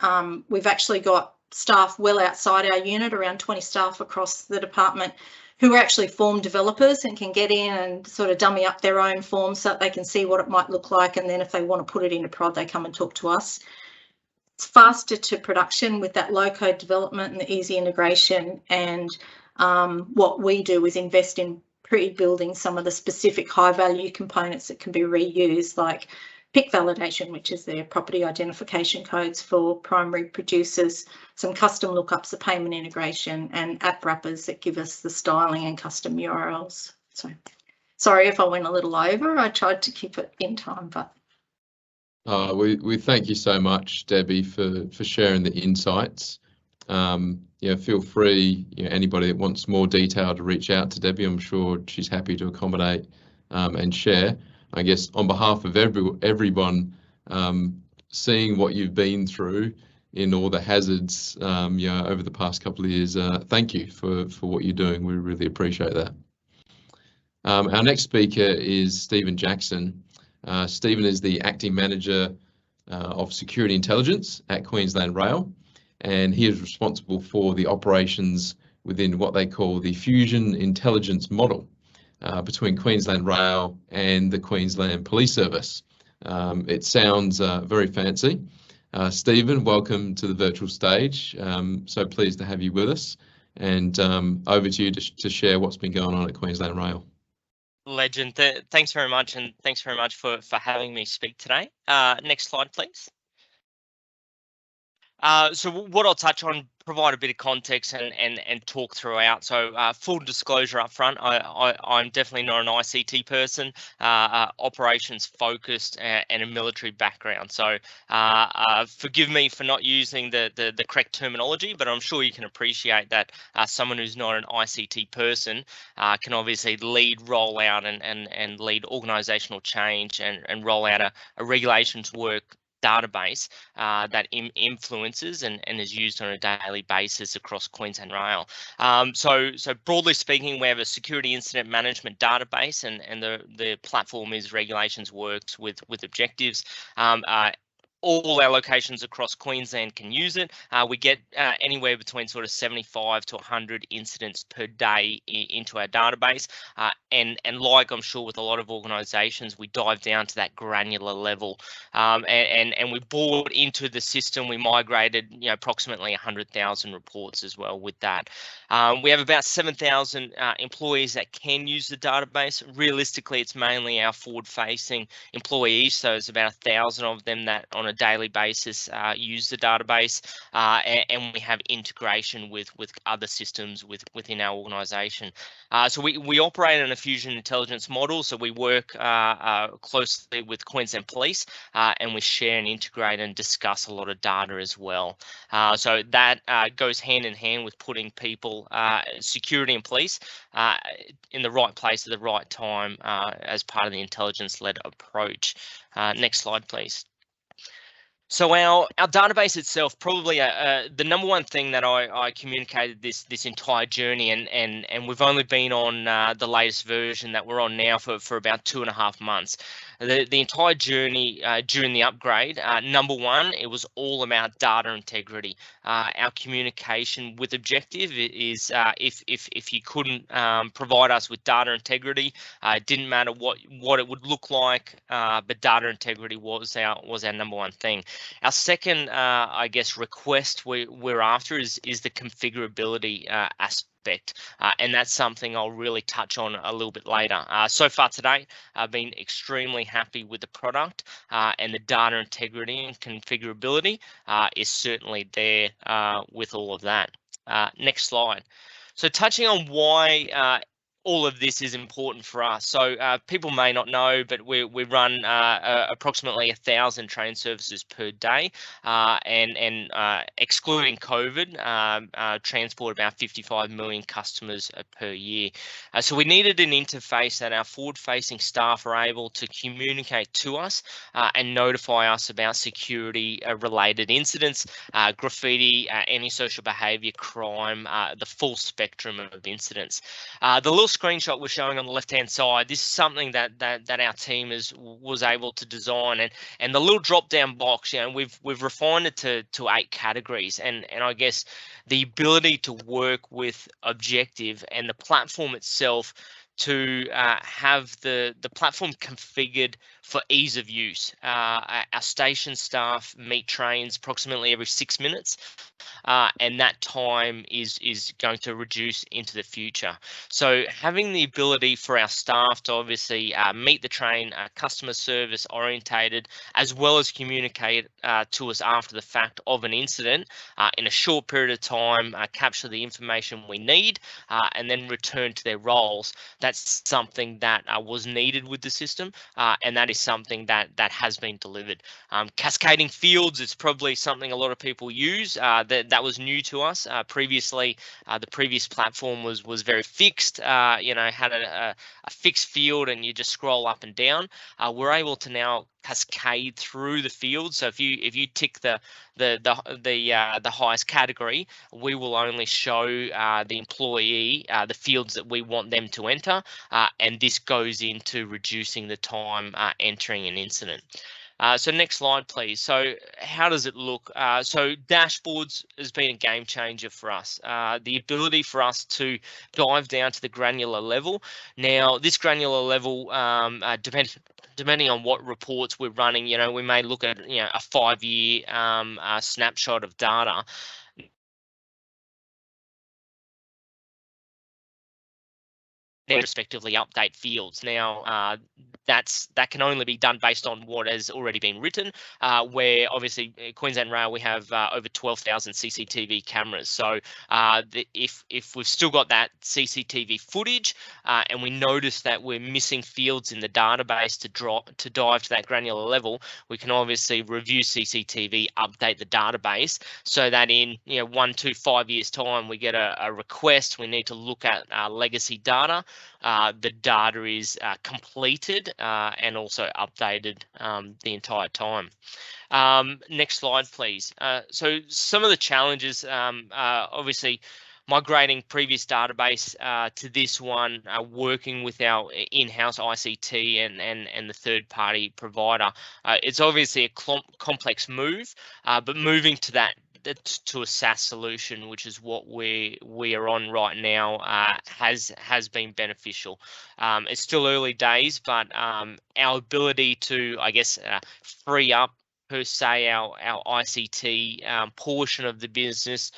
we've actually got staff well outside our unit, around 20 staff across the department, who are actually form developers and can get in and sort of dummy up their own forms so that they can see what it might look like, and then if they want to put it into prod, they come and talk to us. It's faster to production with that low-code development and the easy integration, and what we do is invest in pre-building some of the specific high-value components that can be reused, like PIC validation, which is their property identification codes for primary producers, some custom lookups, the payment integration, and app wrappers that give us the styling and custom URLs. So sorry if I went a little over. I tried to keep it in time, but We thank you so much, Debbie, for sharing the insights. Feel free, anybody that wants more detail, to reach out to Debbie. I'm sure she's happy to accommodate and share. I guess on behalf of everyone, seeing what you've been through in all the hazards, over the past couple of years, thank you for what you're doing. We really appreciate that. Our next speaker is Stephen Jackson. Stephen is the Acting Manager of Security Intelligence at Queensland Rail, and he is responsible for the operations within what they call the Fusion Intelligence Model between Queensland Rail and the Queensland Police Service. It sounds very fancy. Stephen, welcome to the virtual stage. So pleased to have you with us, and over to you to share what's been going on at Queensland Rail. Legend. Thanks very much, and thanks very much for having me speak today. Next slide, please. So what I'll touch on, provide a bit of context and talk throughout. So full disclosure up front, I'm definitely not an ICT person, operations focused and a military background. So forgive me for not using the correct terminology, but I'm sure you can appreciate that someone who's not an ICT person can obviously lead, roll out and lead organisational change and roll out a regulations work database that influences and is used on a daily basis across Queensland Rail. So broadly speaking, we have a security incident management database, and the platform is Regulations Works with objectives. All our locations across Queensland can use it. We get anywhere between sort of 75 to 100 incidents per day into our database. And like I'm sure with a lot of organisations, we dive down to that granular level. And we brought into the system, we migrated approximately 100,000 reports as well with that. We have about 7,000 employees that can use the database. Realistically, it's mainly our forward-facing employees, so it's about 1,000 of them that on a daily basis use the database, and we have integration with other systems within our organisation. So we operate in a fusion intelligence model, so we work closely with Queensland Police, and we share and integrate and discuss a lot of data as well. So that goes hand in hand with putting people, security and police, in the right place at the right time as part of the intelligence-led approach. Next slide, please. So our database itself, probably the number one thing that I communicated this entire journey, and we've only been on the latest version that we're on now for about 2.5 months. The entire journey during the upgrade, number one, it was all about data integrity. Our communication with objective is if you couldn't provide us with data integrity, it didn't matter what it would look like, but data integrity was our number one thing. Our second, I guess, request we're after is the configurability aspect expect. And that's something I'll really touch on a little bit later. So far today, I've been extremely happy with the product, and the data integrity and configurability is certainly there with all of that. Next slide. So touching on why all of this is important for us. So people may not know, but we run approximately 1,000 train services per day, and excluding COVID, transport about 55 million customers per year. So we needed an interface that our forward-facing staff are able to communicate to us and notify us about security-related incidents, graffiti, antisocial behaviour, crime, the full spectrum of incidents. The little screenshot we're showing on the left-hand side, this is something that our team was able to design, and the little drop-down box, you know, we've refined it to 8 categories, and I guess the ability to work with Objective and the platform itself to have the platform configured for ease of use. Our station staff meet trains approximately every 6 minutes, and that time is going to reduce into the future. So having the ability for our staff to obviously meet the train, customer service orientated, as well as communicate to us after the fact of an incident in a short period of time, capture the information we need, and then return to their roles. That's something that was needed with the system, and that is something that has been delivered. Cascading fields is probably something a lot of people use. That was new to us. Previously, the previous platform was very fixed. You know, had a fixed field, and you just scroll up and down. We're able to now cascade through the field. So if you tick the highest category, we will only show the employee the fields that we want them to enter, and this goes into reducing the time entering an incident. So next slide, please. So how does it look? So dashboards has been a game changer for us. The ability for us to dive down to the granular level. Now, this granular level, depending on what reports we're running, you know, we may look at, you know, a 5-year snapshot of data. Respectively update fields. Now, that can only be done based on what has already been written, where obviously Queensland Rail, we have over 12,000 CCTV cameras. So if we've still got that CCTV footage, and we notice that we're missing fields in the database to dive to that granular level, we can obviously review CCTV, update the database, so that in 1 to 5 years time we get a request, we need to look at legacy data. The data is completed and also updated the entire time. Next slide, please. So some of the challenges, obviously, migrating previous database to this one, working with our in-house ICT and the third-party provider. It's obviously a complex move, but moving to that to a SaaS solution, which is what we are on right now, has been beneficial. It's still early days, but our ability to, I guess, free up per se our ICT portion of the business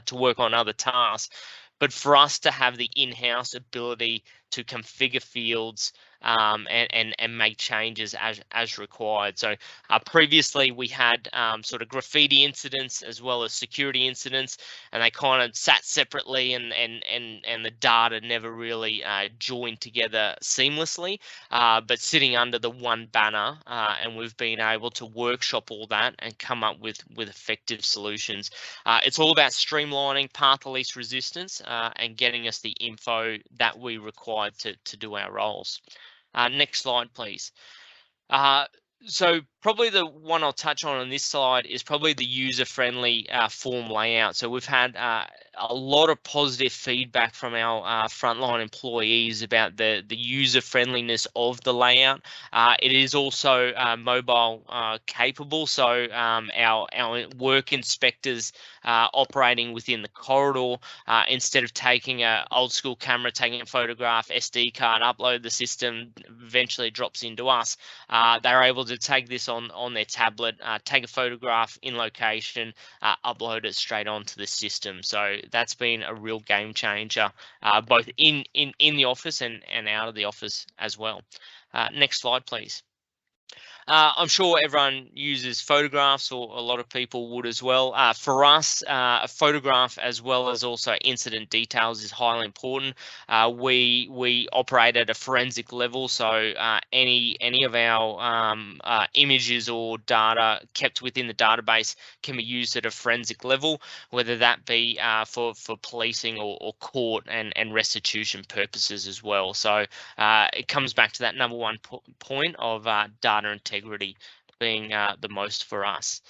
to work on other tasks, but for us to have the in-house ability to configure fields and make changes as required. So previously we had sort of graffiti incidents as well as security incidents, and they kind of sat separately, and the data never really joined together seamlessly, but sitting under the one banner, and we've been able to workshop all that and come up with effective solutions. It's all about streamlining path of least resistance and getting us the info that we require to do our roles. Next slide, please. So probably the one I'll touch on this slide is probably the user-friendly form layout. So we've had a lot of positive feedback from our frontline employees about the user-friendliness of the layout. It is also mobile capable, so our work inspectors operating within the corridor, instead of taking an old school camera, taking a photograph, SD card, upload the system, eventually drops into us, they're able to take this on their tablet, take a photograph in location, upload it straight onto the system. So that's been a real game changer, both in the office and out of the office as well. Next slide, please. I'm sure everyone uses photographs, or a lot of people would as well. For us, a photograph as well as also incident details is highly important. We operate at a forensic level, so any of our images or data kept within the database can be used at a forensic level, whether that be for policing or court and restitution purposes as well. So it comes back to that number one point of data integrity being the most for us.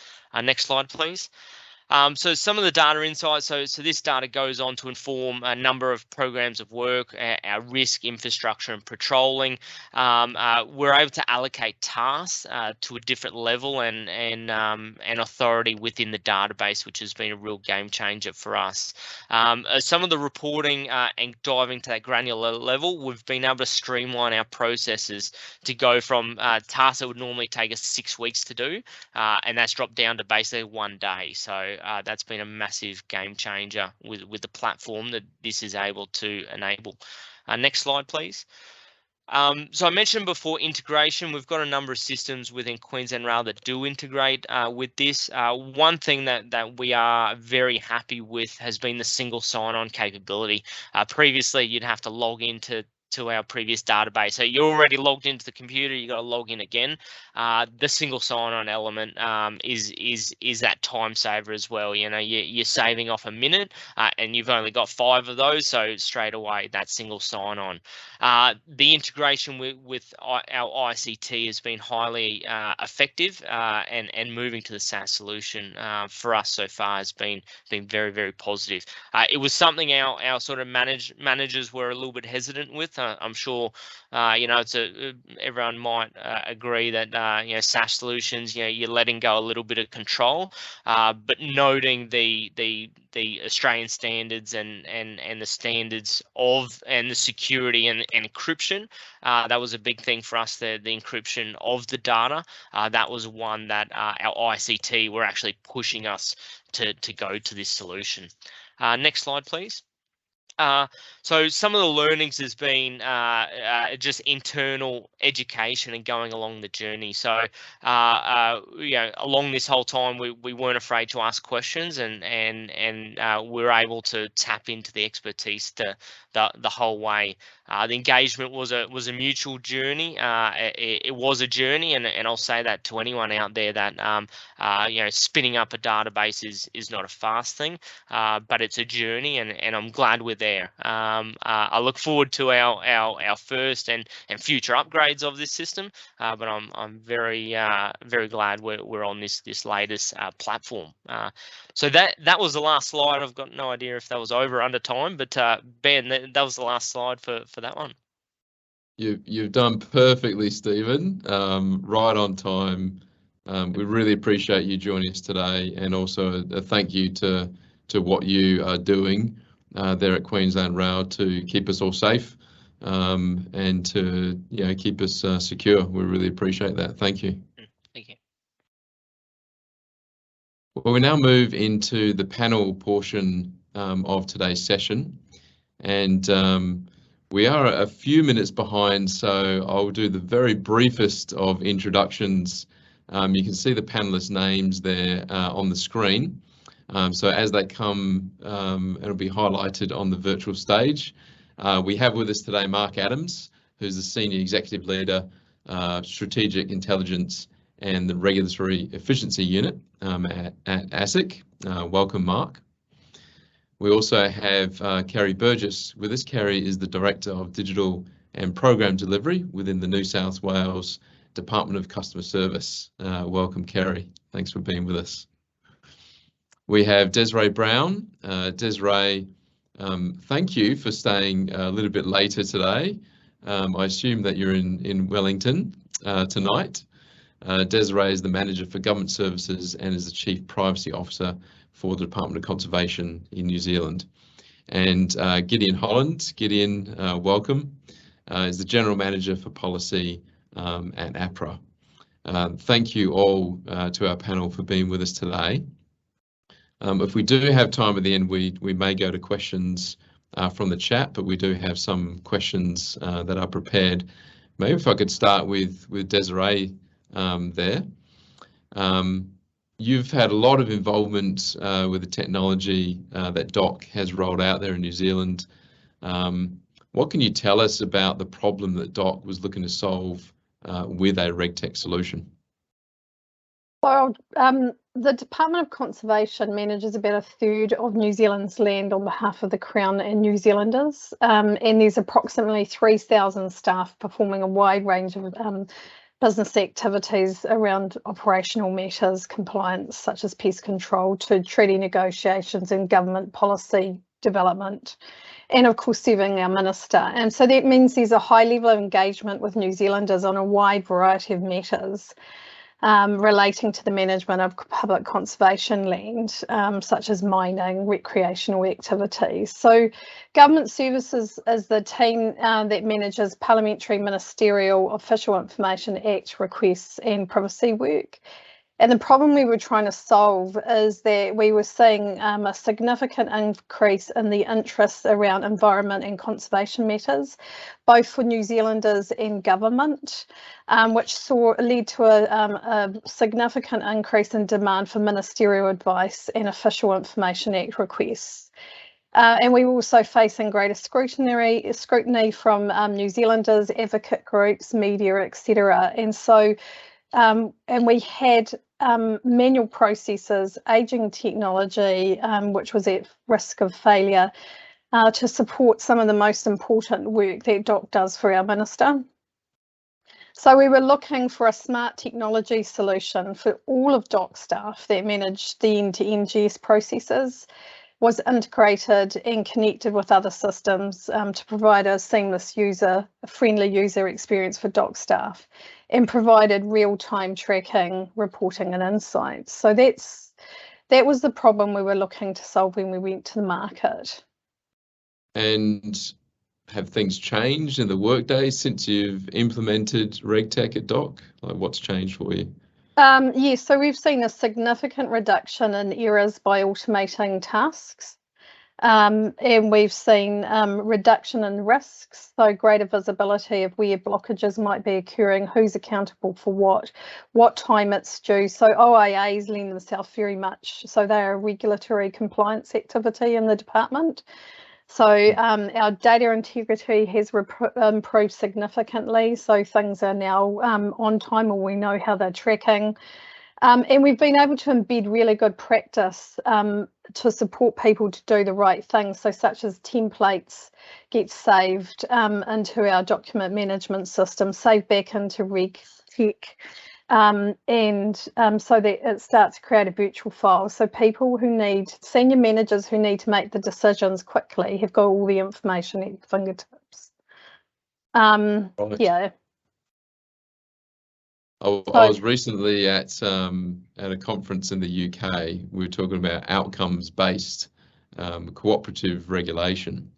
Next slide, please. So some of the data insights, so this data goes on to inform a number of programs of work, our risk, infrastructure and patrolling. We're able to allocate tasks to a different level and authority within the database, which has been a real game changer for us. Some of the reporting and diving to that granular level, we've been able to streamline our processes to go from tasks that would normally take us 6 weeks to do, and that's dropped down to basically 1 day. So that's been a massive game changer with the platform that this is able to enable. Next slide, please. So I mentioned before integration. We've got a number of systems within Queensland Rail that do integrate with this. One thing that we are very happy with has been the single sign-on capability. Previously, you'd have to log into our previous database. So you're already logged into the computer, you got to log in again. The single sign-on element is that time saver as well. You know, you're saving off a minute, and you've only got 5 of those, so straight away that single sign-on. The integration with our ICT has been highly effective, and moving to the SaaS solution for us so far has been very, very positive. It was something our sort of managers were a little bit hesitant with. I'm sure you know, everyone might agree that you know, SaaS solutions, you know, you're letting go a little bit of control, but noting the Australian standards and the standards of and the security and encryption, that was a big thing for us. The encryption of the data, that was one that our ICT were actually pushing us to go to this solution. Next slide, please. So some of the learnings has been just internal education and going along the journey. So you know, along this whole time, we weren't afraid to ask questions, and we were able to tap into the expertise the whole way. The engagement was a mutual journey. It was a journey, and I'll say that to anyone out there that you know, spinning up a database is not a fast thing, but it's a journey, and I'm glad we're there. I look forward to our first and future upgrades of this system, but I'm very glad we're on this latest platform. So that was the last slide. I've got no idea if that was over or under time, but Ben, that was the last slide for that one. You've done perfectly, Stephen. Right on time. We really appreciate you joining us today, and also a thank you to what you are doing there at Queensland Rail to keep us all safe, and to, you know, keep us secure. We really appreciate that. Thank you. Thank you. Well, we now move into the panel portion of today's session, and we are a few minutes behind, so I'll do the very briefest of introductions. You can see the panelists' names there on the screen. So as they come, it'll be highlighted on the virtual stage. We have with us today Mark Adams, who's the Senior Executive Leader, Strategic Intelligence and the Regulatory Efficiency Unit at ASIC. Welcome, Mark. We also have Kerry Burgess with us. Kerry is the Director of Digital and Program Delivery within the New South Wales Department of Customer Service. Welcome, Kerry. Thanks for being with us. We have Desiree Brown. Desiree, thank you for staying a little bit later today. I assume that you're in Wellington tonight. Desiree is the Manager for Government Services and is the Chief Privacy Officer for the Department of Conservation in New Zealand. And Gideon Holland, Gideon, welcome, is the General Manager for Policy at APRA. Thank you all to our panel for being with us today. If we do have time at the end, we may go to questions from the chat, but we do have some questions that are prepared. Maybe if I could start with Desiree there. You've had a lot of involvement with the technology that DOC has rolled out there in New Zealand. What can you tell us about the problem that DOC was looking to solve with a RegTech solution? So the Department of Conservation manages about a third of New Zealand's land on behalf of the Crown and New Zealanders, and there's approximately 3,000 staff performing a wide range of business activities around operational matters, compliance such as pest control, to treaty negotiations and government policy development, and of course serving our minister. And so that means there's a high level of engagement with New Zealanders on a wide variety of matters relating to the management of public conservation land, such as mining, recreational activities. So Government Services is the team that manages Parliamentary, Ministerial, Official Information Act requests and privacy work. And the problem we were trying to solve is that we were seeing a significant increase in the interest around environment and conservation matters, both for New Zealanders and government, which led to a significant increase in demand for ministerial advice and Official Information Act requests. And we were also facing greater scrutiny from New Zealanders, advocate groups, media, etc. And so and we had manual processes, ageing technology, which was at risk of failure, to support some of the most important work that DOC does for our minister. So we were looking for a smart technology solution for all of DOC staff that managed the end-to-end GS processes, was integrated and connected with other systems to provide a seamless friendly user experience for DOC staff, and provided real-time tracking, reporting and insights. So that was the problem we were looking to solve when we went to the market. And have things changed in the workday since you've implemented RegTech at DOC? Like, what's changed for you? Yes, so we've seen a significant reduction in errors by automating tasks, and we've seen reduction in risks, so greater visibility of where blockages might be occurring, who's accountable for what time it's due. So OIAs lend themselves very much, so they're a regulatory compliance activity in the department. So our data integrity has improved significantly, so things are now on time, or we know how they're tracking. And we've been able to embed really good practice to support people to do the right things, so such as templates get saved into our document management system, saved back into RegTech, so that it starts to create a virtual file. So people senior managers who need to make the decisions quickly have got all the information at your fingertips. Right. Yeah. I was recently at a conference in the UK. We were talking about outcomes-based cooperative regulation.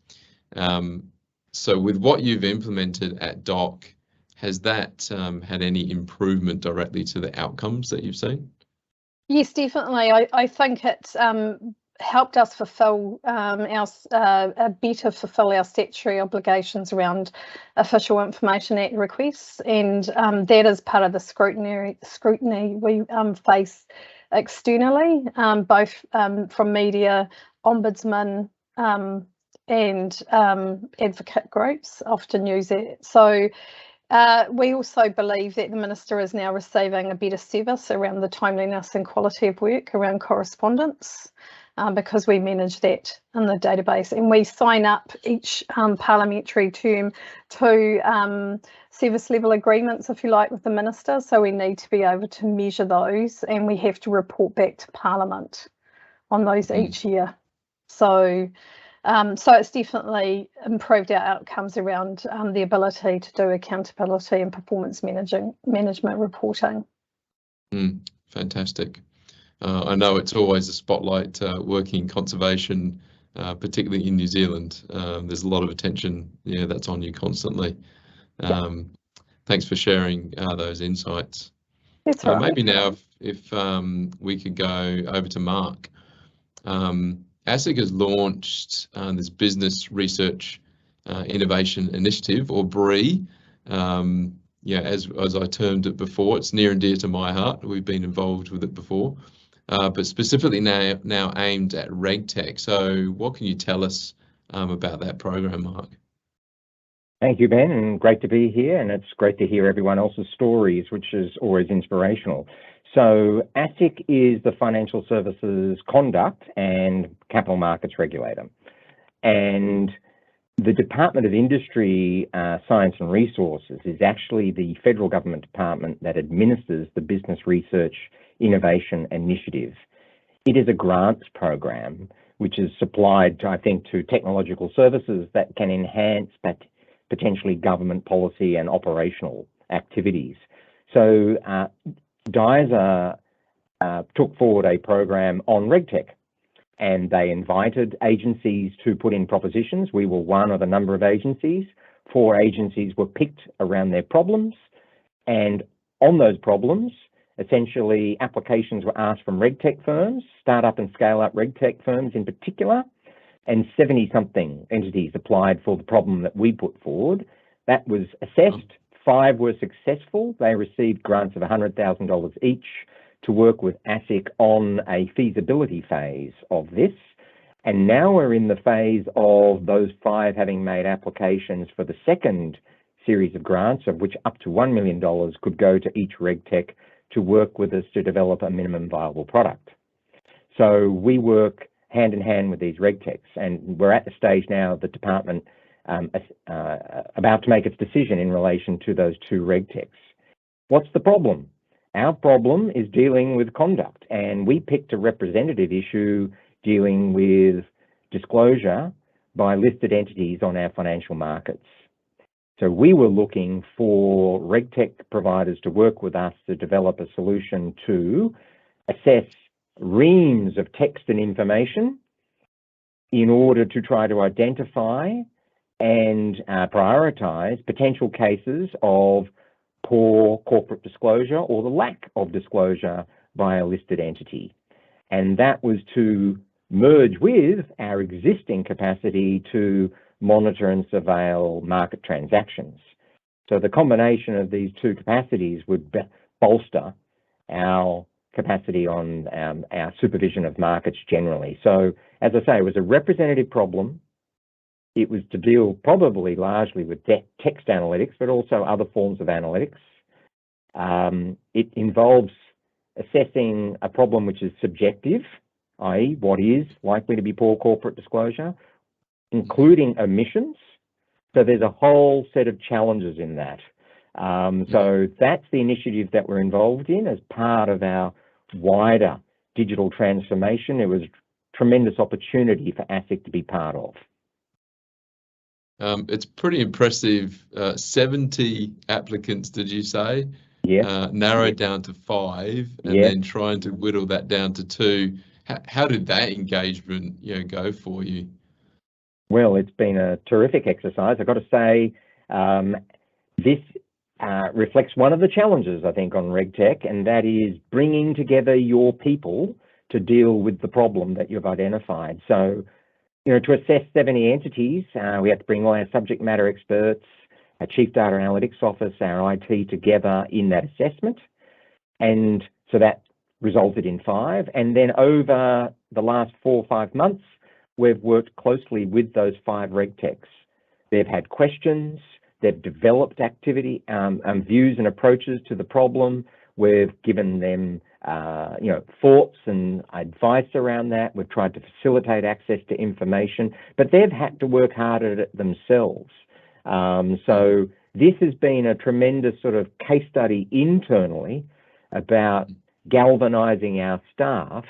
So with what you've implemented at DOC, has that had any improvement directly to the outcomes that you've seen? Yes, definitely. I think it's helped us fulfil better fulfil our statutory obligations around Official Information Act requests, and that is part of the scrutiny we face externally, both from media, ombudsman, and advocate groups often use it. So we also believe that the Minister is now receiving a better service around the timeliness and quality of work around correspondence, because we manage that in the database, and we sign up each parliamentary term to service level agreements, if you like, with the Minister. So we need to be able to measure those, and we have to report back to Parliament on those each year. So it's definitely improved our outcomes around the ability to do accountability and performance management reporting. Fantastic. I know it's always a spotlight working in conservation, particularly in New Zealand. There's a lot of attention that's on you constantly. Thanks for sharing those insights. That's right. Maybe now if we could go over to Mark. ASIC has launched this Business Research Innovation Initiative, or BRI. Yeah, as I termed it before, it's near and dear to my heart. We've been involved with it before, but specifically now aimed at RegTech. So what can you tell us about that program, Mark? Thank you, Ben, and great to be here. And it's great to hear everyone else's stories, which is always inspirational. So ASIC is the Financial Services Conduct and Capital Markets Regulator. And the Department of Industry, Science and Resources is actually the federal government department that administers the Business Research Innovation Initiative. It is a grants program which is supplied, I think, to technological services that can enhance potentially government policy and operational activities. So DISA took forward a program on RegTech, and they invited agencies to put in propositions. We were one of a number of agencies. 4 agencies were picked around their problems, and on those problems, essentially applications were asked from RegTech firms, startup and scale-up RegTech firms in particular, and 70-something entities applied for the problem that we put forward. That was assessed. 5 were successful. They received grants of $100,000 each to work with ASIC on a feasibility phase of this. And now we're in the phase of those 5 having made applications for the second series of grants, of which up to $1 million could go to each RegTech to work with us to develop a minimum viable product. So we work hand in hand with these RegTechs, and we're at the stage now, the department about to make its decision in relation to those 2 RegTechs. What's the problem? Our problem is dealing with conduct, and we picked a representative issue dealing with disclosure by listed entities on our financial markets. So we were looking for RegTech providers to work with us to develop a solution to assess reams of text and information in order to try to identify and prioritise potential cases of poor corporate disclosure or the lack of disclosure by a listed entity. And that was to merge with our existing capacity to monitor and surveil market transactions. So the combination of these 2 capacities would bolster our capacity on our supervision of markets generally. So as I say, it was a representative problem. It was to deal probably largely with text analytics, but also other forms of analytics. It involves assessing a problem which is subjective, i.e. what is likely to be poor corporate disclosure, including omissions. So there's a whole set of challenges in that. So that's the initiative that we're involved in as part of our wider digital transformation. It was a tremendous opportunity for ASIC to be part of. It's pretty impressive. 70 applicants, did you say? Yeah. Narrowed down to 5, and then trying to whittle that down to 2. How did that engagement, go for you? Well, it's been a terrific exercise. I've got to say, this reflects one of the challenges, I think, on RegTech, and that is bringing together your people to deal with the problem that you've identified. So, to assess 70 entities, we had to bring all our subject matter experts, our Chief Data Analytics Office, our IT together in that assessment. And so that resulted in 5. And then over the last 4 or 5 months, we've worked closely with those 5 RegTechs. They've had questions, they've developed activity, views and approaches to the problem. We've given them, thoughts and advice around that. We've tried to facilitate access to information, but they've had to work harder at it themselves. So this has been a tremendous sort of case study internally about galvanizing our staff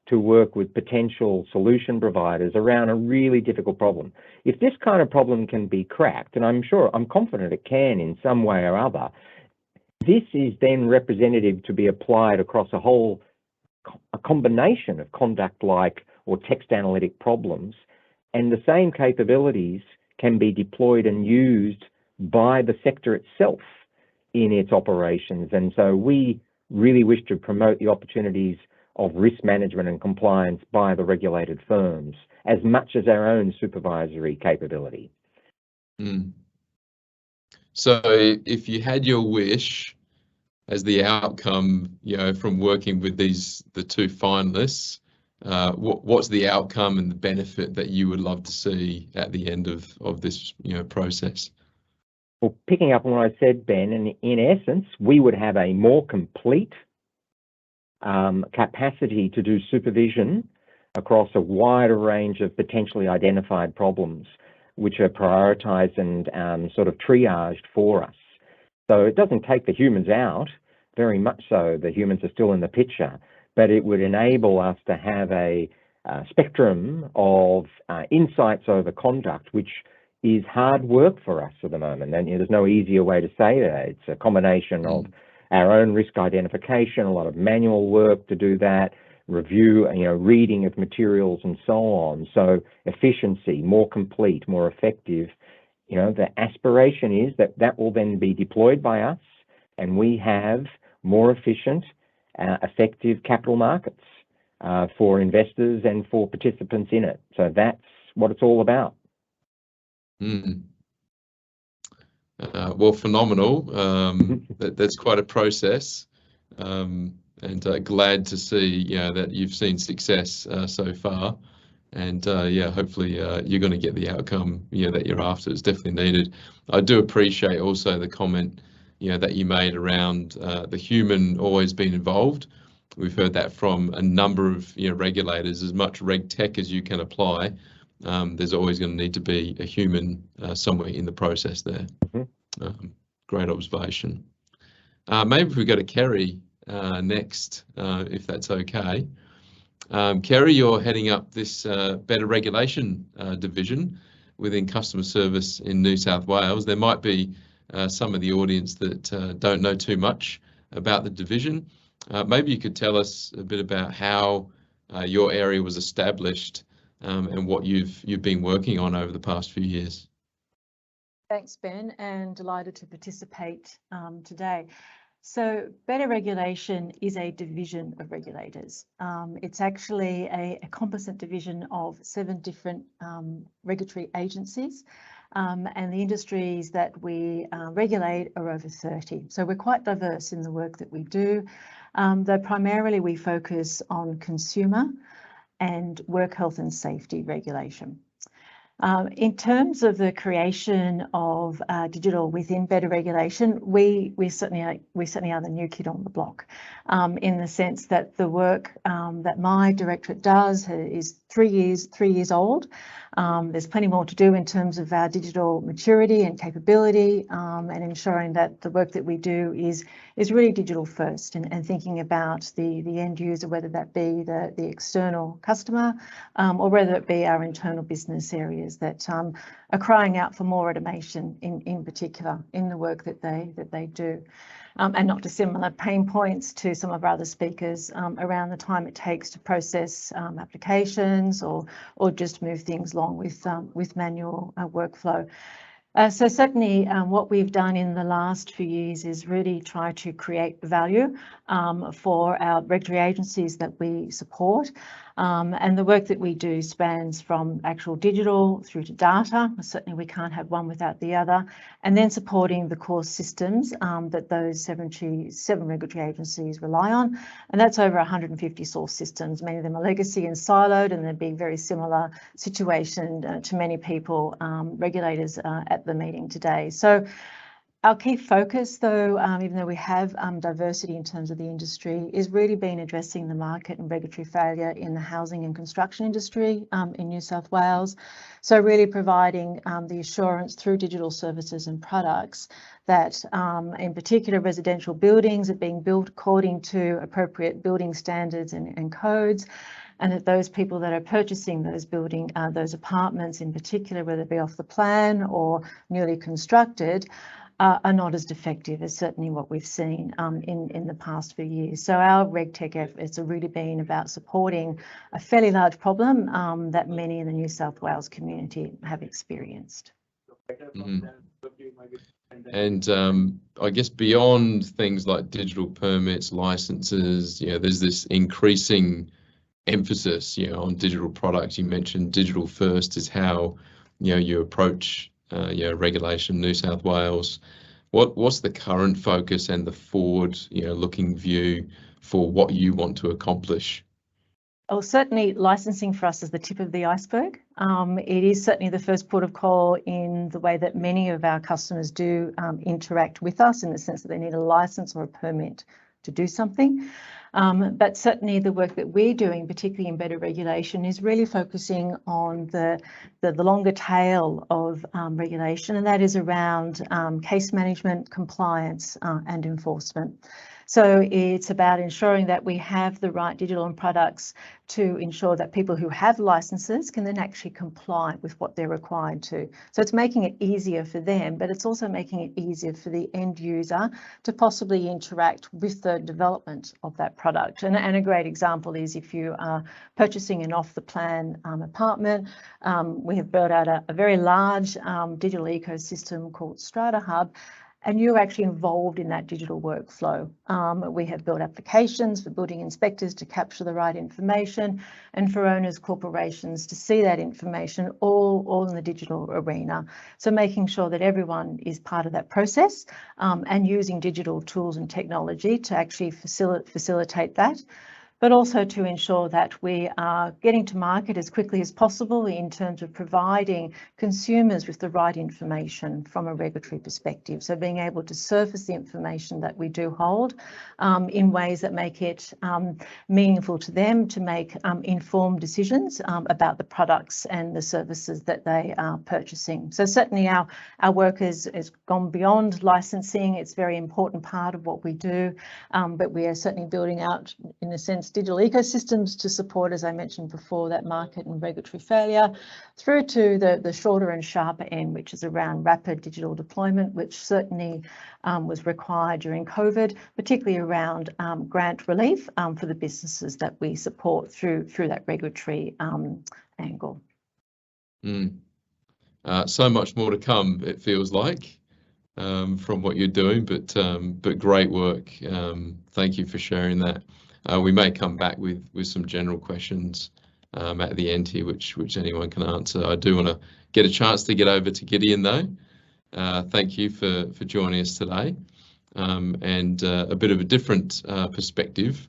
to work with potential solution providers around a really difficult problem. If this kind of problem can be cracked, and I'm confident it can in some way or other, this is then representative to be applied across a combination of conduct-like or text analytic problems, and the same capabilities can be deployed and used by the sector itself in its operations. And so we really wish to promote the opportunities of risk management and compliance by the regulated firms, as much as our own supervisory capability. Mm. So if you had your wish as the outcome, you know, from working with the two finalists, what's the outcome and the benefit that you would love to see at the end of this, you know, process? Well, picking up on what I said, Ben, and in essence, we would have a more complete capacity to do supervision across a wider range of potentially identified problems, which are prioritised and sort of triaged for us. So it doesn't take the humans out, very much so. The humans are still in the picture, but it would enable us to have a spectrum of insights over conduct, which is hard work for us at the moment. And there's no easier way to say that. It's a combination of our own risk identification, a lot of manual work to do that, review, reading of materials and so on. So efficiency, more complete, more effective. The aspiration is that will then be deployed by us, and we have more efficient, effective capital markets for investors and for participants in it. So that's what it's all about. Well, phenomenal. That's quite a process, and glad to see that you've seen success so far. And hopefully you're going to get the outcome that you're after. It's definitely needed. I do appreciate also the comment that you made around the human always being involved. We've heard that from a number of regulators. As much RegTech as you can apply, there's always going to need to be a human somewhere in the process there. Great observation. Maybe if we go to Kerry next, if that's okay. Kerry, you're heading up this better regulation division within customer service in New South Wales. There might be some of the audience that don't know too much about the division. Maybe you could tell us a bit about how your area was established and what you've been working on over the past few years. Thanks, Ben, and delighted to participate today. So better regulation is a division of regulators. It's actually a composite division of 7 different regulatory agencies, and the industries that we regulate are over 30. So we're quite diverse in the work that we do, though primarily we focus on consumer and work health and safety regulation. In terms of the creation of digital within better regulation, we certainly are the new kid on the block, in the sense that the work that my directorate does is 3 years old. There's plenty more to do in terms of our digital maturity and capability, and ensuring that the work that we do is really digital first, and thinking about the end user, whether that be the external customer or whether it be our internal business areas that are crying out for more automation in particular in the work that they do. And not dissimilar pain points to some of our other speakers around the time it takes to process applications or just move things along with manual workflow. So certainly what we've done in the last few years is really try to create value for our regulatory agencies that we support. And the work that we do spans from actual digital through to data. Certainly we can't have one without the other. And then supporting the core systems that those 7 regulatory agencies rely on. And that's over 150 source systems. Many of them are legacy and siloed, and they'd be very similar situation to many people, regulators at the meeting today. So our key focus, though, even though we have diversity in terms of the industry, is really been addressing the market and regulatory failure in the housing and construction industry in New South Wales. So really providing the assurance through digital services and products that in particular residential buildings are being built according to appropriate building standards and codes, and that those people that are purchasing those apartments in particular, whether it be off the plan or newly constructed, are not as defective as certainly what we've seen in the past few years. So our RegTech efforts have really been about supporting a fairly large problem that many in the New South Wales community have experienced. And I guess beyond things like digital permits, licenses, there's this increasing emphasis, on digital products. You mentioned digital first is how, you approach, regulation. New South Wales. What's the current focus and the forward, looking view for what you want to accomplish? Oh, certainly licensing for us is the tip of the iceberg. It is certainly the first port of call in the way that many of our customers do interact with us, in the sense that they need a license or a permit to do something. But certainly the work that we're doing, particularly in better regulation, is really focusing on the longer tail of regulation, and that is around case management, compliance and enforcement. So it's about ensuring that we have the right digital and products to ensure that people who have licenses can then actually comply with what they're required to. So it's making it easier for them, but it's also making it easier for the end user to possibly interact with the development of that product. And a great example is if you are purchasing an off-the-plan apartment, we have built out a very large digital ecosystem called Strata Hub, and you're actually involved in that digital workflow. We have built applications for building inspectors to capture the right information, and for owners, corporations to see that information all in the digital arena. So making sure that everyone is part of that process and using digital tools and technology to actually facilitate that, but also to ensure that we are getting to market as quickly as possible in terms of providing consumers with the right information from a regulatory perspective. So being able to surface the information that we do hold in ways that make it meaningful to them to make informed decisions about the products and the services that they are purchasing. So certainly our work has gone beyond licensing. It's a very important part of what we do, but we are certainly building out, in a sense, digital ecosystems to support, as I mentioned before, that market and regulatory failure, through to the shorter and sharper end, which is around rapid digital deployment, which certainly was required during COVID, particularly around grant relief for the businesses that we support through that regulatory angle. So much more to come, it feels like, from what you're doing, but great work. Thank you for sharing that. We may come back with some general questions at the end here, which anyone can answer. I do want to get a chance to get over to Gideon though. Thank you for joining us today, and a bit of a different perspective.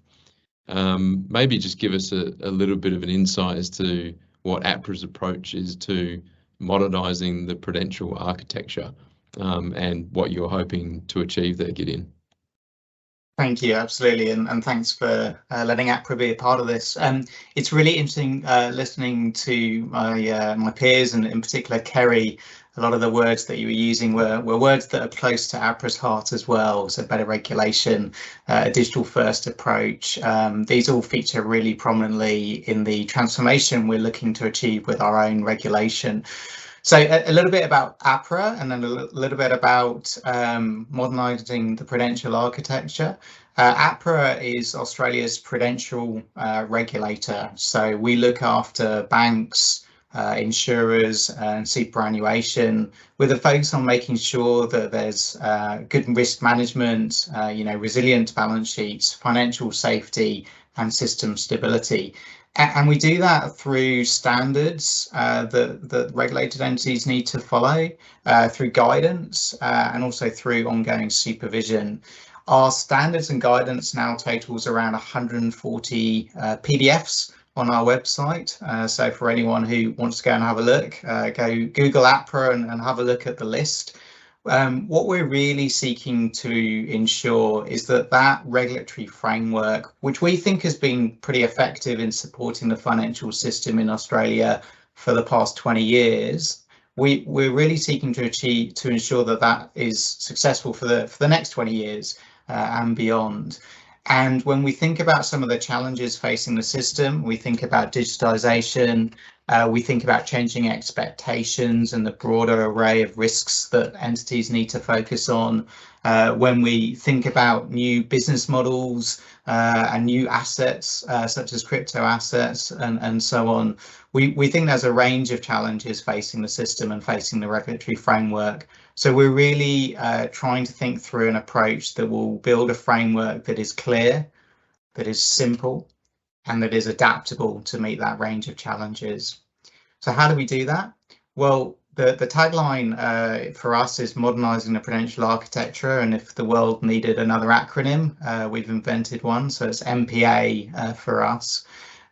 Maybe just give us a little bit of an insight as to what APRA's approach is to modernising the prudential architecture, and what you're hoping to achieve there, Gideon. Thank you, absolutely, and thanks for letting APRA be a part of this. It's really interesting listening to my peers, and in particular Kerry. A lot of the words that you were using were words that are close to APRA's heart as well. So better regulation, a digital first approach. These all feature really prominently in the transformation we're looking to achieve with our own regulation. So a little bit about APRA, and then a little bit about modernising the prudential architecture. APRA is Australia's prudential regulator. So we look after banks, insurers and superannuation, with a focus on making sure that there's good risk management, resilient balance sheets, financial safety and system stability. And we do that through standards that regulated entities need to follow, through guidance, and also through ongoing supervision. Our standards and guidance now totals around 140 PDFs on our website. So for anyone who wants to go and have a look, go Google APRA and have a look at the list. What we're really seeking to ensure is that regulatory framework, which we think has been pretty effective in supporting the financial system in Australia for the past 20 years, we're really seeking to ensure that is successful for the next 20 years and beyond. And when we think about some of the challenges facing the system, we think about digitisation, We think about changing expectations and the broader array of risks that entities need to focus on. When we think about new business models and new assets, such as crypto assets and so on, we think there's a range of challenges facing the system and facing the regulatory framework. So we're really trying to think through an approach that will build a framework that is clear, that is simple, and that is adaptable to meet that range of challenges. So how do we do that? Well, the tagline for us is modernising the prudential architecture, and if the world needed another acronym, we've invented one, so it's MPA for us.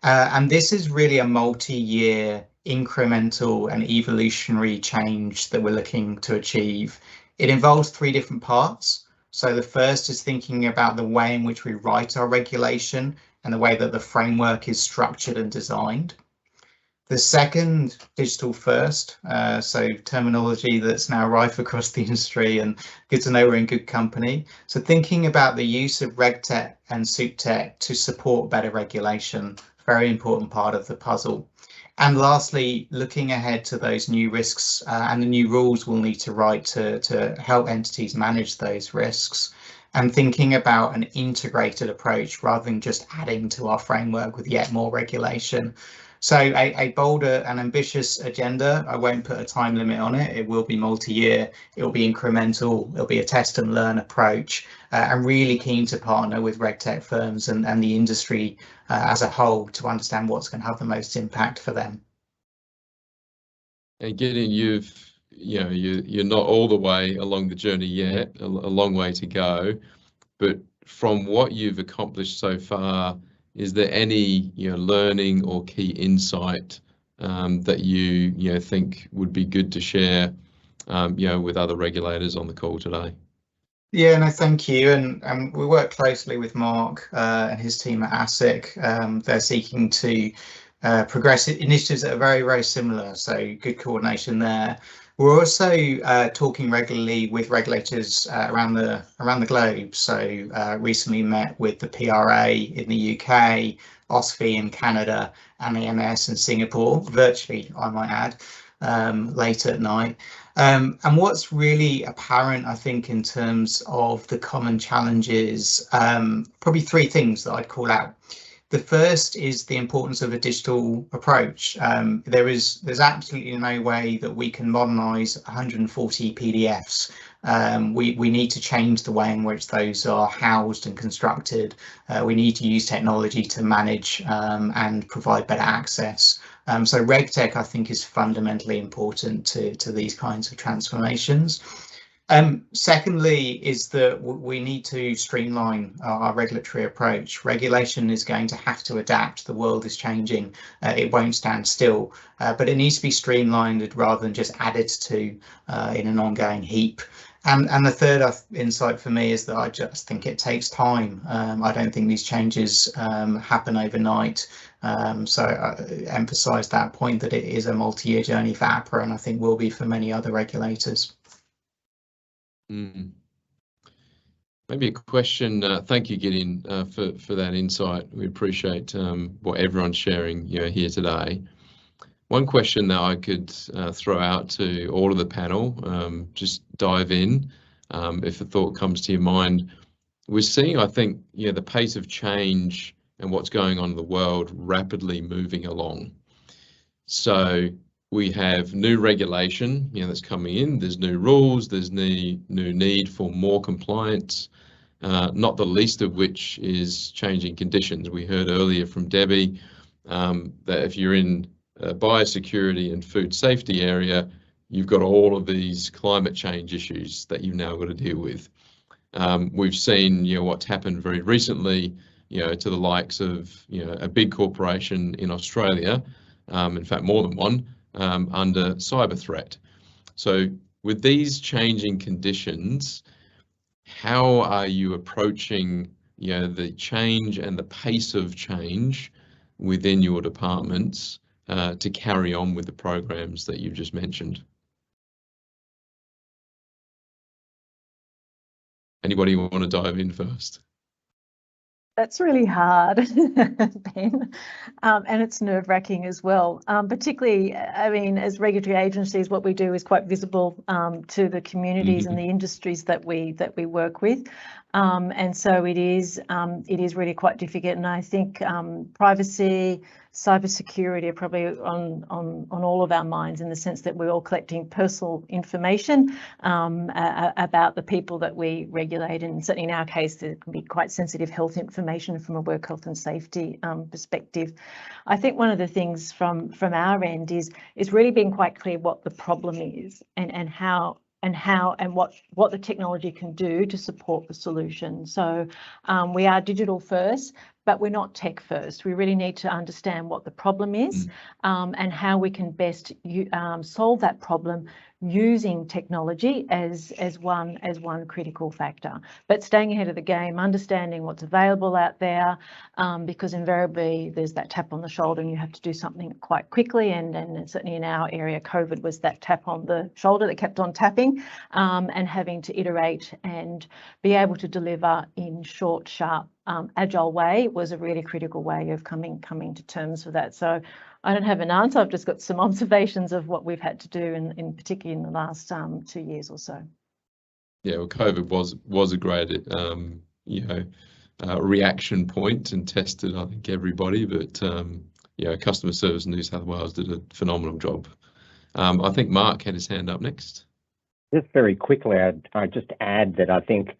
And this is really a multi-year incremental and evolutionary change that we're looking to achieve. It involves 3 different parts. So the first is thinking about the way in which we write our regulation and the way that the framework is structured and designed. The second, digital first, so terminology that's now rife across the industry, and good to know we're in good company. So thinking about the use of RegTech and SupTech to support better regulation, very important part of the puzzle. And lastly, looking ahead to those new risks and the new rules we'll need to write to help entities manage those risks, and thinking about an integrated approach rather than just adding to our framework with yet more regulation. So a bolder and ambitious agenda. I won't put a time limit on it. It will be multi-year, it will be incremental, it'll be a test and learn approach. I'm really keen to partner with RegTech firms and the industry as a whole to understand what's going to have the most impact for them. And Gideon, you're not all the way along the journey yet, a long way to go, but from what you've accomplished so far, is there any learning or key insight that you think would be good to share with other regulators on the call today? Yeah, no, thank you. And we work closely with Mark and his team at ASIC. They're seeking to progress initiatives that are very, very similar, so good coordination there. We're also talking regularly with regulators around the globe. So recently met with the PRA in the UK, OSFI in Canada, and the MS in Singapore, virtually, I might add, late at night. And what's really apparent, I think, in terms of the common challenges, probably 3 things that I'd call out. The first is the importance of a digital approach. There's absolutely no way that we can modernise 140 PDFs. We need to change the way in which those are housed and constructed. We need to use technology to manage and provide better access. So RegTech, I think, is fundamentally important to these kinds of transformations. Secondly, is that we need to streamline our regulatory approach. Regulation is going to have to adapt. The world is changing. It won't stand still, but it needs to be streamlined rather than just added to in an ongoing heap. And the third insight for me is that I just think it takes time. I don't think these changes happen overnight. So I emphasise that point, that it is a multi-year journey for APRA, and I think will be for many other regulators. Maybe a question. Thank you, Gideon, for that insight. We appreciate what everyone's sharing here today. One question that I could throw out to all of the panel, just dive in if a thought comes to your mind. We're seeing, I think, the pace of change and what's going on in the world rapidly moving along. So we have new regulation, that's coming in. There's new rules. There's new need for more compliance, not the least of which is changing conditions. We heard earlier from Debbie that if you're in a biosecurity and food safety area, you've got all of these climate change issues that you've now got to deal with. We've seen, what's happened very recently, to the likes of, a big corporation in Australia, in fact, more than one, under cyber threat. So with these changing conditions, how are you approaching the change and the pace of change within your departments to carry on with the programs that you've just mentioned? Anybody want to dive in first? That's really hard, Ben, and it's nerve-wracking as well. Particularly, I mean, as regulatory agencies, what we do is quite visible to the communities and the industries that we work with, and so it is really quite difficult. And I think privacy, cybersecurity are probably on all of our minds, in the sense that we're all collecting personal information about the people that we regulate, and certainly in our case, it can be quite sensitive health information from a work health and safety perspective. I think one of the things from our end is really being quite clear what the problem is, and what the technology can do to support the solution. So we are digital first, but we're not tech first. We really need to understand what the problem is, and how we can best solve that problem using technology as one critical factor. But staying ahead of the game, understanding what's available out there, because invariably there's that tap on the shoulder and you have to do something quite quickly. And certainly in our area, COVID was that tap on the shoulder that kept on tapping, and having to iterate and be able to deliver in short, sharp, agile way was a really critical way of coming to terms with that. So I don't have an answer. I've just got some observations of what we've had to do, in particularly in the last 2 years or so. Yeah, well, COVID was a great reaction point, and tested, I think, everybody. But customer service in New South Wales did a phenomenal job. I think Mark had his hand up next. Just very quickly, I'd just add that I think,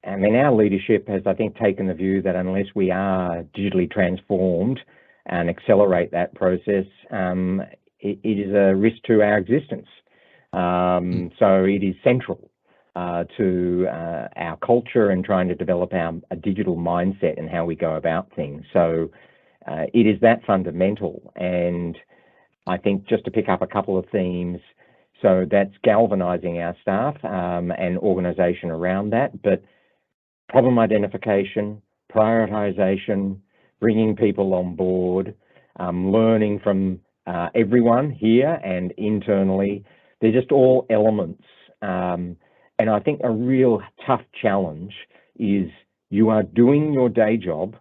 our leadership has, I think, taken the view that unless we are digitally transformed and accelerate that process, it is a risk to our existence. So it is central to our culture and trying to develop a digital mindset and how we go about things. So it is that fundamental. And I think, just to pick up a couple of themes, so that's galvanising our staff and organisation around that, but problem identification, prioritisation, bringing people on board, learning from everyone here and internally. They're just all elements. And I think a real tough challenge is, you are doing your day job,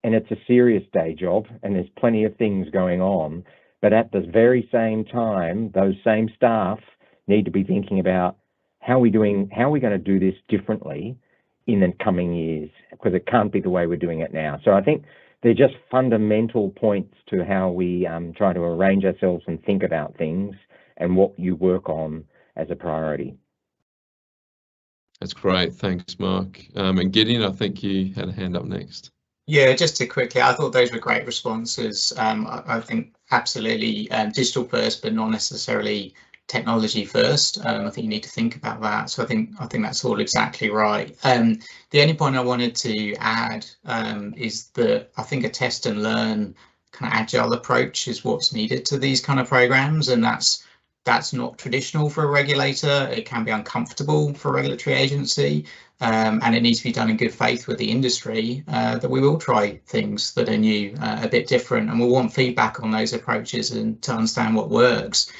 and it's a serious day job, and there's plenty of things going on. But at the very same time, those same staff need to be thinking about, how are we going to do this differently in the coming years, because it can't be the way we're doing it now. So I think they're just fundamental points to how we try to arrange ourselves and think about things, and what you work on as a priority. That's great. Thanks, Mark. And Gideon, I think you had a hand up next. Yeah, just to quickly, I thought those were great responses. I think absolutely digital first, but not necessarily technology first. I think you need to think about that. So I think that's all exactly right. The only point I wanted to add is that I think a test and learn kind of agile approach is what's needed to these kind of programs, and that's not traditional for a regulator. It can be uncomfortable for a regulatory agency, and it needs to be done in good faith with the industry, that we will try things that are new, a bit different, and we'll want feedback on those approaches and to understand what works.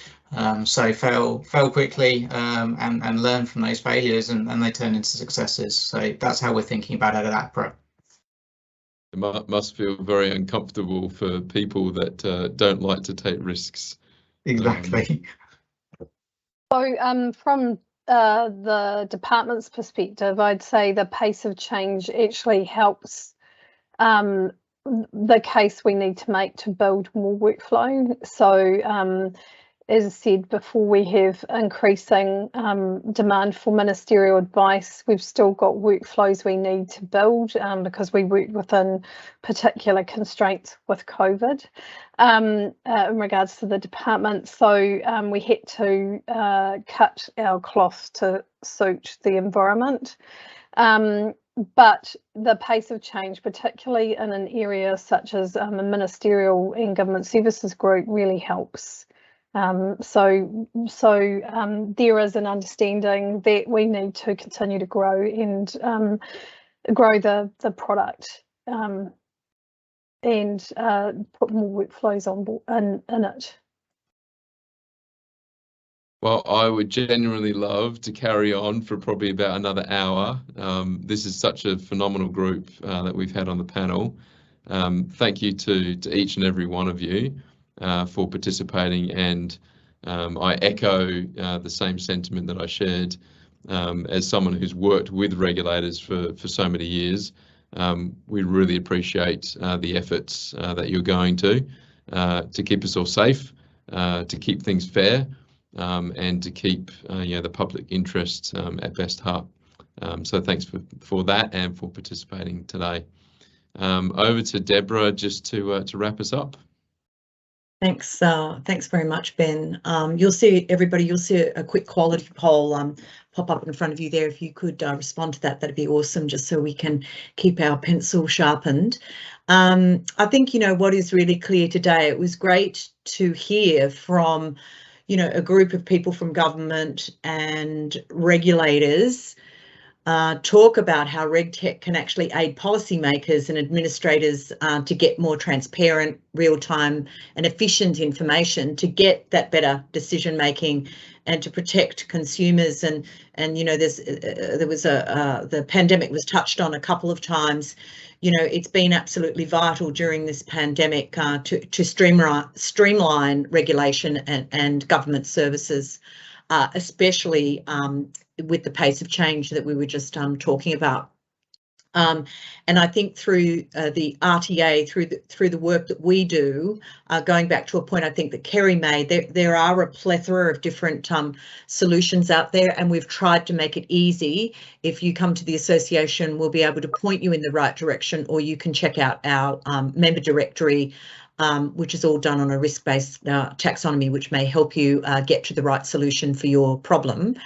So fail quickly, and learn from those failures, and they turn into successes. So that's how we're thinking about it at APRA. It must feel very uncomfortable for people that don't like to take risks. Exactly. So from the department's perspective, I'd say the pace of change actually helps the case we need to make to build more workflow. So as I said before, we have increasing demand for ministerial advice. We've still got workflows we need to build because we work within particular constraints with COVID in regards to the department. So we had to cut our cloth to suit the environment. But the pace of change, particularly in an area such as a ministerial and government services group, really helps. So there is an understanding that we need to continue to grow and grow the product and put more workflows on board in it. Well, I would genuinely love to carry on for probably about another hour. This is such a phenomenal group that we've had on the panel. Thank you to each and every one of you for participating, and I echo the same sentiment that I shared as someone who's worked with regulators for so many years. We really appreciate the efforts that you're going to keep us all safe, to keep things fair, and to keep the public interest at best heart. So thanks for that and for participating today. Over to Deborah just to wrap us up. Thanks very much, Ben. You'll see, everybody, you'll see a quick quality poll pop up in front of you there. If you could respond to that, that'd be awesome, just so we can keep our pencil sharpened. I think, what is really clear today, it was great to hear from, a group of people from government and regulators talk about how RegTech can actually aid policymakers and administrators to get more transparent, real-time and efficient information to get that better decision making and to protect consumers. And there was the pandemic was touched on a couple of times. It's been absolutely vital during this pandemic to streamline regulation and government services, especially with the pace of change that we were just talking about. And I think through the RTA, through the work that we do, going back to a point I think that Kerry made, there are a plethora of different solutions out there, and we've tried to make it easy. If you come to the association, we'll be able to point you in the right direction, or you can check out our member directory, which is all done on a risk-based taxonomy, which may help you get to the right solution for your problem.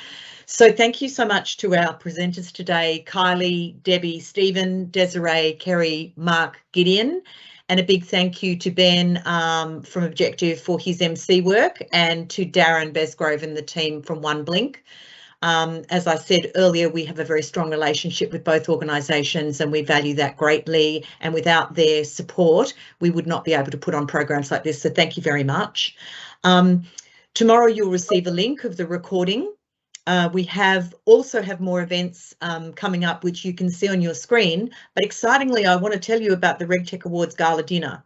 So thank you so much to our presenters today, Kylie, Debbie, Stephen, Desiree, Kerry, Mark, Gideon, and a big thank you to Ben from Objective for his MC work, and to Darren Besgrove and the team from One Blink. As I said earlier, we have a very strong relationship with both organisations and we value that greatly, and without their support we would not be able to put on programs like this, so thank you very much. Tomorrow you'll receive a link of the recording. We also have more events coming up, which you can see on your screen. But excitingly, I want to tell you about the RegTech Awards Gala Dinner.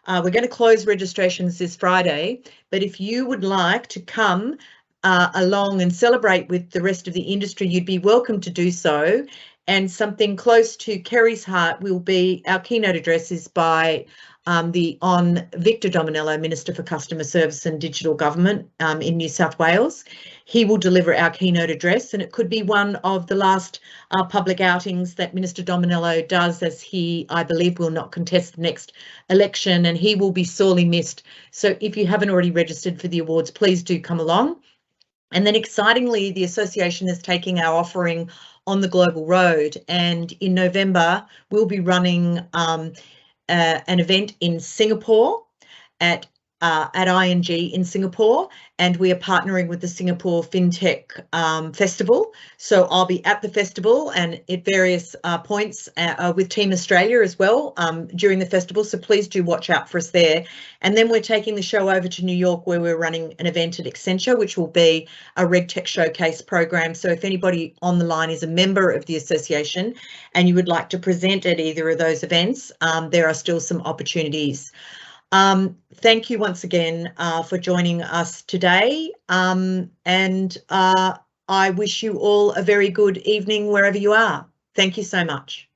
We're going to close registrations this Friday, but if you would like to come along and celebrate with the rest of the industry, you'd be welcome to do so. And something close to Kerry's heart will be, our keynote address is by Victor Dominello, Minister for Customer Service and Digital Government in New South Wales. He will deliver our keynote address, and it could be one of the last public outings that Minister Dominello does, as he, I believe, will not contest the next election, and he will be sorely missed. So if you haven't already registered for the awards, please do come along. And then excitingly, the association is taking our offering on the global road, and in November we'll be running an event in Singapore at ING in Singapore, and we are partnering with the Singapore FinTech Festival. So I'll be at the festival and at various points with Team Australia as well during the festival, so please do watch out for us there. And then we're taking the show over to New York, where we're running an event at Accenture, which will be a RegTech showcase program. So if anybody on the line is a member of the association and you would like to present at either of those events, there are still some opportunities. Thank you once again for joining us today, and I wish you all a very good evening wherever you are. Thank you so much.